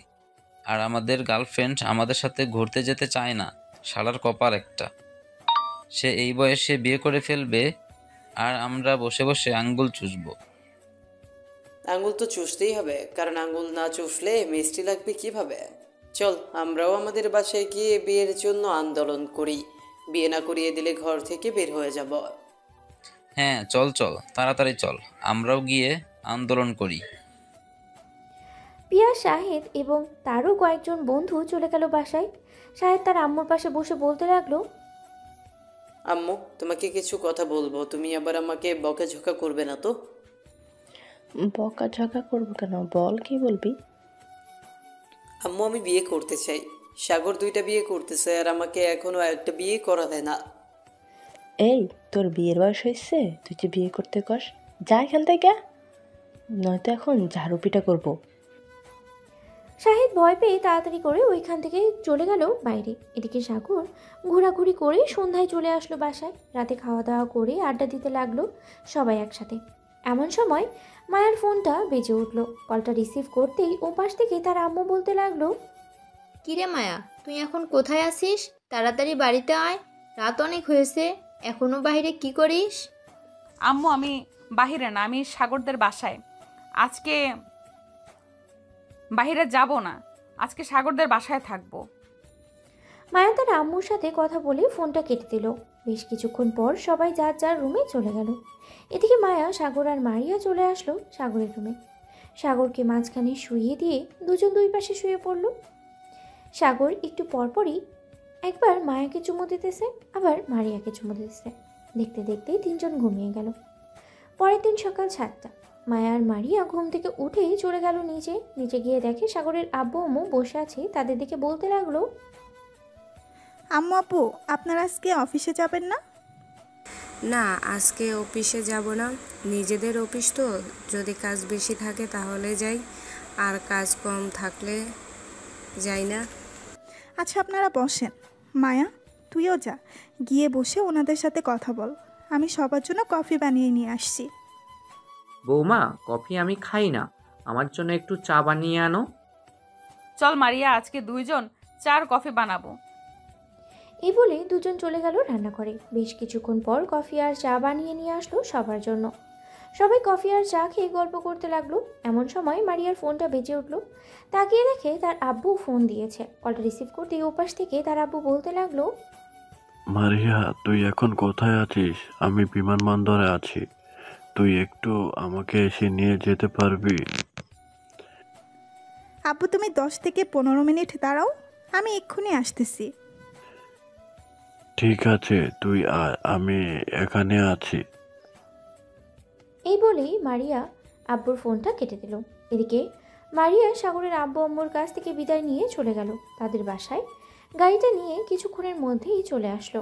আর আমাদের গার্লফ্রেন্ড আমাদের সাথে ঘুরতে যেতে চায় না। শালার কপাল একটা। সে এই বয়সে বিয়ে করে ফেলবে, আর আমরা বসে বসে আঙ্গুল চুষবো। আঙ্গুল তো চুষতেই হবে, কারণ আঙ্গুল না চুষলে মিষ্টি লাগবে কিভাবে। চল, আমরাও আমাদের বাসায় গিয়ে বিয়ের জন্য আন্দোলন করি। বিয়ে না করিয়ে দিলে ঘর থেকে বের হয়ে যাব। হ্যাঁ, চল চল, তাড়াতাড়ি চল, আমরাও গিয়ে আন্দোলন করি। পিয়াস, শাহেদ এবং তারও কয়েকজন বন্ধু চলে গেল বাসায়। শাহেদ তার আম্মুর পাশে বসে বলতে লাগলো, আম্মু, তোমাকে কিছু কথা বলবো, তুমি আবার আমাকে বকাঝকা করবে না তো? বকাঝকা করবো কেন, বল কি বলবি? আম্মু, আমি বিয়ে করতে চাই। সাগর 2টা বিয়ে করতেছে, আর আমাকে এখনো একটা বিয়ে করা দেয় না। এই, তোর বিয়ের বয়স হয়েছে, তুই যে বিয়ে করতে কস? যা এখান থেকে, নয়তো এখন ঝাড়ু পিটা করবো। শাহেদ ভয় পেয়ে তাড়াতাড়ি করে ওইখান থেকে চলে গেল বাইরে। এদিকে সাগর ঘোরাঘুরি করে সন্ধ্যায় চলে আসলো বাসায়। রাতে খাওয়া দাওয়া করে আড্ডা দিতে লাগলো সবাই একসাথে। এমন সময় মায়ের ফোনটা বেজে উঠল। কলটা রিসিভ করতেই ওপাশ থেকে তার আম্মু বলতে লাগলো, কিরে মায়া, তুই এখন কোথায় আছিস? তাড়াতাড়ি বাড়িতে আয়, রাত অনেক হয়েছে, এখনো বাইরে কি করিস? আম্মু, আমি বাহিরে না, আমি সাগরদের বাসায়। আজকে বাহিরে যাব না, আজকে সাগরদের বাসায় থাকবো। মায়া তার আম্মুর সাথে কথা বলে ফোনটা কেটে দিল। বেশ কিছুক্ষণ পর সবাই যার যার রুমে চলে গেল। এদিকে মায়া, সাগর আর মারিয়া চলে আসলো সাগরের রুমে। সাগরকে মাঝখানে শুইয়ে দিয়ে দুজন দুই পাশে শুয়ে পড়ল। সাগর একটু পরপরই একবার মায়াকে চুমু দিতেছে, আবার মারিয়াকে চুমু দিতেছে। দেখতে দেখতে 3 জন ঘুমিয়ে গেল। পরের দিন সকাল 7টা। মায়া আর মারিয়া ঘুম থেকে উঠেই চলে গেল নিচে গিয়ে দেখে সাগরের আব্বু আম্মু বসে আছে। তাদের দিকে বলতে লাগলো, আম্মু, আপু, আপনারা আজকে অফিসে যাবেন না? না, আজকে অফিসে যাব না। নিজেদের অফিস তো, যদি কাজ বেশি থাকে তাহলে যাই, আর কাজ কম থাকলে যাই না। আচ্ছা, আপনারা বসেন। মায়া, তুইও যা, গিয়ে বসে ওনাদের সাথে কথা বল। আমি সবার জন্য কফি বানিয়ে নিয়ে আসছি। বৌমা, কফি আমি খাই না, আমার জন্য একটু চা বানিয়ে আনো। চল মারিয়া, আজকে 2 জন চার কফি বানাবো। এই বলে দুজন চলে গেল রান্না করে। বেশ কিছুক্ষণ পর কফি আর চা বানিয়ে নিয়ে আসলো সবার জন্য। সবাই কফি আর চা খেয়ে গল্প করতে লাগলো। এমন সময় মারিয়ার ফোনটা বেজে উঠলো। তাকিয়ে দেখে তার আব্বু ফোন দিয়েছে। কলটা রিসিভ করতে ওপাশ থেকে তার আব্বু বলতে লাগলো, মারিয়া, তুই এখন কোথায় আছিস? আমি বিমানবন্দরে আছি, তুই একটু আমাকে এসে নিয়ে যেতে পারবি? আব্বু তুমি 10 থেকে 15 মিনিট দাঁড়াও, আমি এক্ষুনি আসতেছি। ঠিক আছে, তুই আয়, আমি এখানে আছি। এই বলেই মারিয়া আব্বুর ফোনটা কেটে দিল। এদিকে মারিয়া সাগরের আব্বু আম্মুর কাছ থেকে বিদায় নিয়ে চলে গেল তাদের বাসায়। গাড়িটা নিয়ে কিছুক্ষণের মধ্যেই চলে আসলো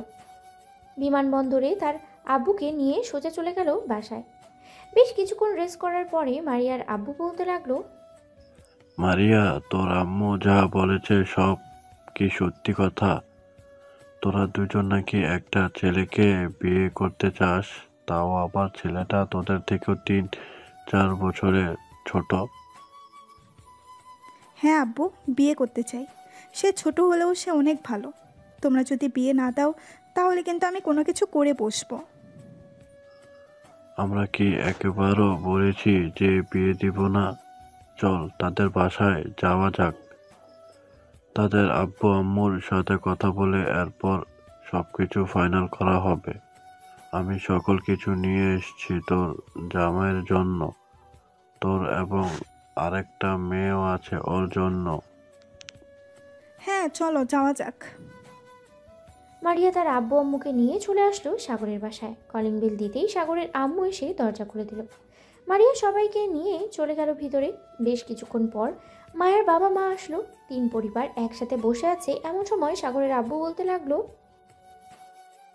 বিমানবন্দরে। তার আব্বুকে নিয়ে সোজা চলে গেল বাসায়। বেশ কিছুক্ষণ রেস্ট করার পরে মারিয়ার আব্বু বলতে লাগলো, মারিয়া, তোর আম্মু যা বলেছে সব কি সত্যি কথা? তোরা দুজন নাকি একটা ছেলেকে বিয়ে করতে চাস, তাও আবার ছেলেটা তোদের থেকেও 3-4 বছরের ছোট। হ্যাঁ আব্বু, বিয়ে করতে চাই। সে ছোট হলেও সে অনেক ভালো। তোমরা যদি বিয়ে না দাও তাহলে কিন্তু আমি কোনো কিছু করে বসবো। আমরা কি একেবারও বলেছি যে বিয়ে দিব না? চল তাদের বাসায় যাওয়া যাক, তাদের আব্বু আম্মুর সাথে কথা বলে এরপর সবকিছু ফাইনাল করা হবে। আমি সকল কিছু নিয়ে এসেছি তোর জামাইয়ের জন্য, তোর এবং আরেকটা মেয়েও আছে ওর জন্য। হ্যাঁ চলো যাওয়া যাক। মারিয়া তার আব্বু আম্মুকে নিয়ে চলে আসলো সাগরের বাসায়। কলিং বেল দিতেই সাগরের আম্মু এসে দরজা খুলে দিল। মারিয়া সবাইকে নিয়ে চলে গেল ভিতরে। বেশ কিছুক্ষণ পর মায়ের বাবা মা আসলো। 3 পরিবার একসাথে বসে আছে এমন সময় সাগরের আব্বু বলতে লাগলো,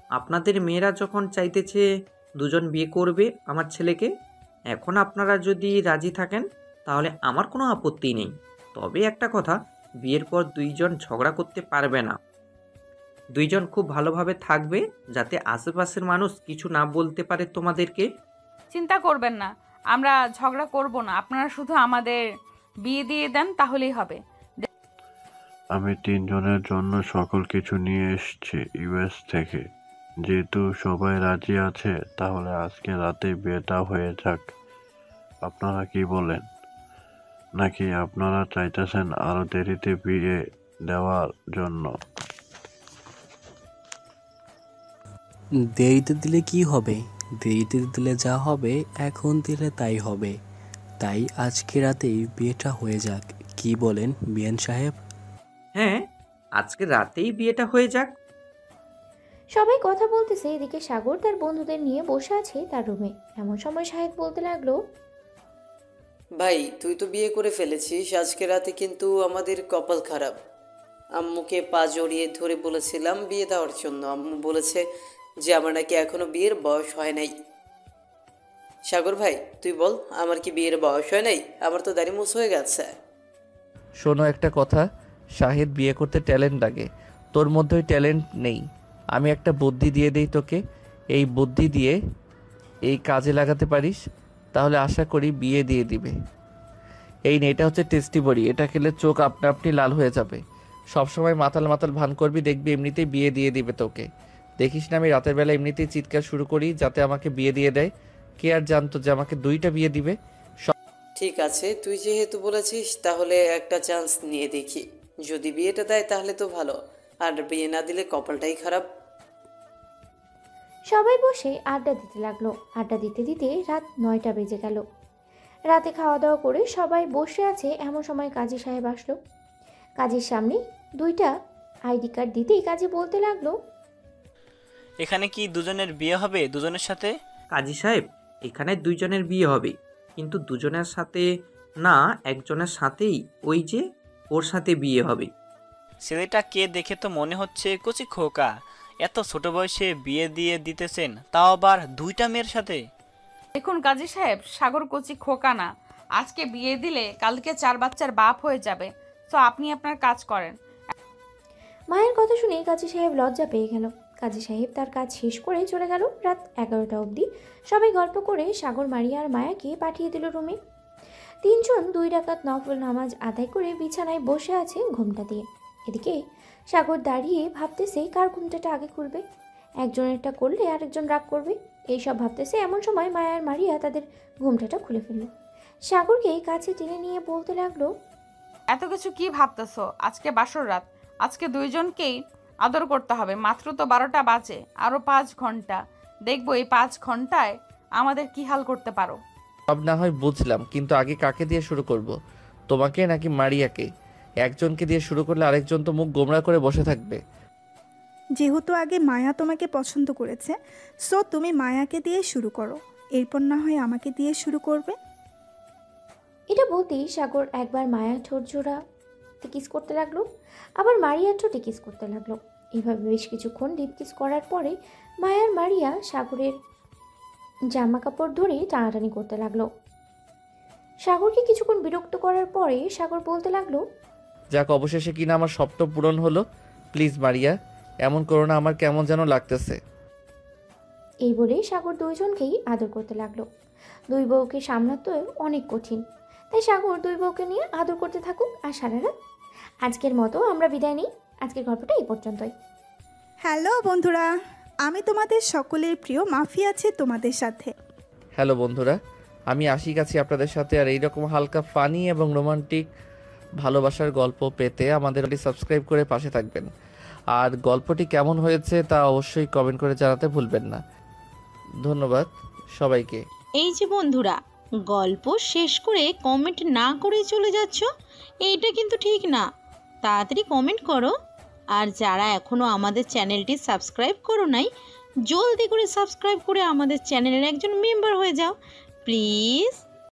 আপনাদের মেয়েরা যখন চাইতেছে দুজন বিয়ে করবে আমার ছেলেকে, এখন আপনারা যদি রাজি থাকেন তাহলে আমার কোনো আপত্তি নেই। তবে একটা কথা, বিয়ের পর দুইজন ঝগড়া করতে পারবে না। দুইজন খুব ভালোভাবে থাকবে, যাতে আশেপাশের মানুষ কিছু না বলতে পারে তোমাদেরকে। চিন্তা করবেন না, আমরা ঝগড়া করব না। আপনারা শুধু আমাদের বিয়ে দিয়ে দেন তাহলেই হবে। আমি 3 জনের জন্য সকল কিছু নিয়ে এসেছি ইউএস থেকে। যেহেতু সবাই রাজি আছে তাহলে আজকে রাতে বিয়েটা হয়ে যাক। আপনারা কি বলেন? নাকি আপনারা চাইতেছেন আরো দেরিতে বিয়ে দেওয়ার জন্য? দেরিতে দিলে কি হবে? দেরিতে দিলে যা হবে এখন দিলে তাই হবে। তাই আজকে রাতেই বিয়েটা হয়ে যাক, কি বলেন বিয়ান সাহেব? হ্যাঁ, আজকে রাতেই বিয়েটা হয়ে যাক। সবাই কথা বলতেছে। এদিকে সাগর তার বন্ধুদের নিয়ে বসে আছে তার রুমে। এমন সময় শাহেদ বলতে লাগলো, ভাই তুই তো বিয়ে করে ফেলেছিস, আজকে রাতে কিন্তু আমাদের কপাল খারাপ। আম্মুকে পা জড়িয়ে ধরে বলেছিলাম বিয়ে দেওয়ার জন্য, আম্মু বলেছে যে আমার নাকি এখনো বিয়ের বয়স হয় নাই। সাগর ভাই তুই বল, আমার কি বিয়ের বয়স হয় নাই? আমার তো দাড়ি মুছ হয়ে গেছে। শোনো একটা কথা, শাহিদ বিয়ে করতে ট্যালেন্ট লাগে, তোর মধ্যে ওই ট্যালেন্ট নেই। আমি একটা বুদ্ধি দিয়ে দিই তোকে, এই বুদ্ধি দিয়ে এই কাজে লাগাতে পারিস, তাহলে আশা করি বিয়ে দিয়ে দিবে। এই নে, এটা হচ্ছে টেস্টি বড়ি, এটা খেলে চোখ আপনা আপনি লাল হয়ে যাবে। সবসময় মাতাল মাতাল ভান করবি, দেখবি এমনিতেই বিয়ে দিয়ে দিবে তোকে। দেখিস না আমি রাতের বেলা এমনিতেই চিৎকার শুরু করি যাতে আমাকে বিয়ে দিয়ে দেয়। কে আর জানতো যে আমাকে 2টা বিয়ে দিবে। ঠিক আছে, তুই যেহেতু বলেছিস তাহলে একটা চান্স নিয়ে দেখি। যদি বিয়েটা দেয় তাহলে তো ভালো, আর বিয়ে না দিলে কপালটাই খারাপ। সবাই বসে আড্ডা দিতে লাগলো। আড্ডা দিতে দিতে রাত 9টা বেজে গেল। রাতে খাওয়া দাওয়া করে সবাই বসে আছে এমন সময় কাজী সাহেব আসলো। কাজীর সামনে 2টা আইডি কার্ড দিতেই কাজী বলতে লাগলো, এখানে কি দুজনের বিয়ে হবে দুজনের সাথে? কাজী সাহেব, এখানে দুইজনের বিয়ে হবে, কিন্তু দুজনের সাথে না, একজনের সাথেই, ওই যে ওর সাথে বিয়ে হবে। ছেলেটা কে দেখে তো মনে হচ্ছে কচি খোকা, এত ছোট বয়সে বিয়ে দিয়ে দিতেছেন, তাও আবার 2টা মেয়ের সাথে। দেখুন কাজী সাহেব, সাগর কচি খোকা না। আজকে বিয়ে দিলে কালকে 4 বাচ্চার বাপ হয়ে যাবে। তো আপনি আপনার কাজ করেন। মায়ের কথা শুনে কাজী সাহেব লজ্জা পেয়ে গেল। কাজী সাহেব তার কাজ শেষ করে চলে গেল। রাত 11টা অবধি সবাই গল্প করে সাগর মারিয়া আর মায়াকে পাঠিয়ে দিল রুমে। 3 জন 2 রাকাত নফল নামাজ আদায় করে বিছানায় বসে আছে ঘুমটা দিয়ে। এদিকে সাগর দাঁড়িয়ে ভাবতেছে কার ঘুমটাটা আগে খুলবে। একজনেরটা করলে আরেকজন রাগ করবে, এইসব ভাবতেছে। এমন সময় মায়া আর মারিয়া তাদের ঘুমটাটা খুলে ফেলল। সাগরকে কাছে টেনে নিয়ে বলতে লাগলো, এত কিছু কি ভাবতেছো? আজকে বাসর রাত, আজকে 2 জনকেই আদর করতে হবে। মাত্র তো 12টা বাজে, আরো 5 ঘন্টা। দেখবো এই 5 ঘন্টায় আমাদের কি হাল করতে পারো। সব না হয় বুঝলাম, কিন্তু আগে কাকে দিয়ে শুরু করব? তোমাকে নাকি মারিয়াকে? একজনকে দিয়ে শুরু করলে আরেকজন তো মুখ গোমড়া করে বসে থাকবে। যেহেতু আগে মায়া তোমাকে পছন্দ করেছে, সো তুমি মায়াকে দিয়ে শুরু করো, এরপর না হয় আমাকে দিয়ে শুরু করবে। এটা বলতেই সাগর একবার মায়ার ঠোঁট জোড়াতে কিস করতে লাগলো, আবার মারিয়ার ঠোঁটে কিস করতে লাগলো। এইভাবে বেশ কিছুক্ষণ ডিপ কিস করার পরে মায়ার মারিয়া সাগরের জামা কাপড় ধরে টানাটানি করতে লাগলো। সাগরকে কিছুক্ষণ বিরক্ত করার পরে সাগর বলতে লাগলো, যাক, অবশেষে কিনা আমার স্বপ্ন পূরণ হলো। প্লিজ মারিয়া, এমন করো না, আমার কেমন যেন লাগতেছে। এই বলে সাগর দুইজনকেই আদর করতে লাগলো। দুই বউকে সামলাতে অনেক কঠিন, তাই সাগর দুই বউকে নিয়ে আদর করতে থাকুক আর সারা রাত। আজকের মতো আমরা বিদায় নিই, আজকের গল্পটা এই পর্যন্তই। হ্যালো বন্ধুরা, আমি তোমাদের সকলের প্রিয় মাফি আছে তোমাদের সাথে। হ্যালো বন্ধুরা, আমি আশিক আছি আপনাদের সাথে। আর এইরকম হালকা ফানি এবং রোমান্টিক ভালোবাসার গল্প পেতে আমাদের সাবস্ক্রাইব করে পাশে থাকবেন। আর গল্পটি কেমন হয়েছে তা অবশ্যই কমেন্ট করে জানাতে ভুলবেন না। ধন্যবাদ সবাইকে। এই যে বন্ধুরা, গল্প শেষ করে কমেন্ট না করে চলে যাচ্ছ, এইটা কিন্তু ঠিক না। তাড়াতাড়ি কমেন্ট করো। আর যারা এখনও আমাদের চ্যানেলটি সাবস্ক্রাইব করো নাই, জলদি করে সাবস্ক্রাইব করে আমাদের চ্যানেলের একজন মেম্বার হয়ে যাও প্লিজ।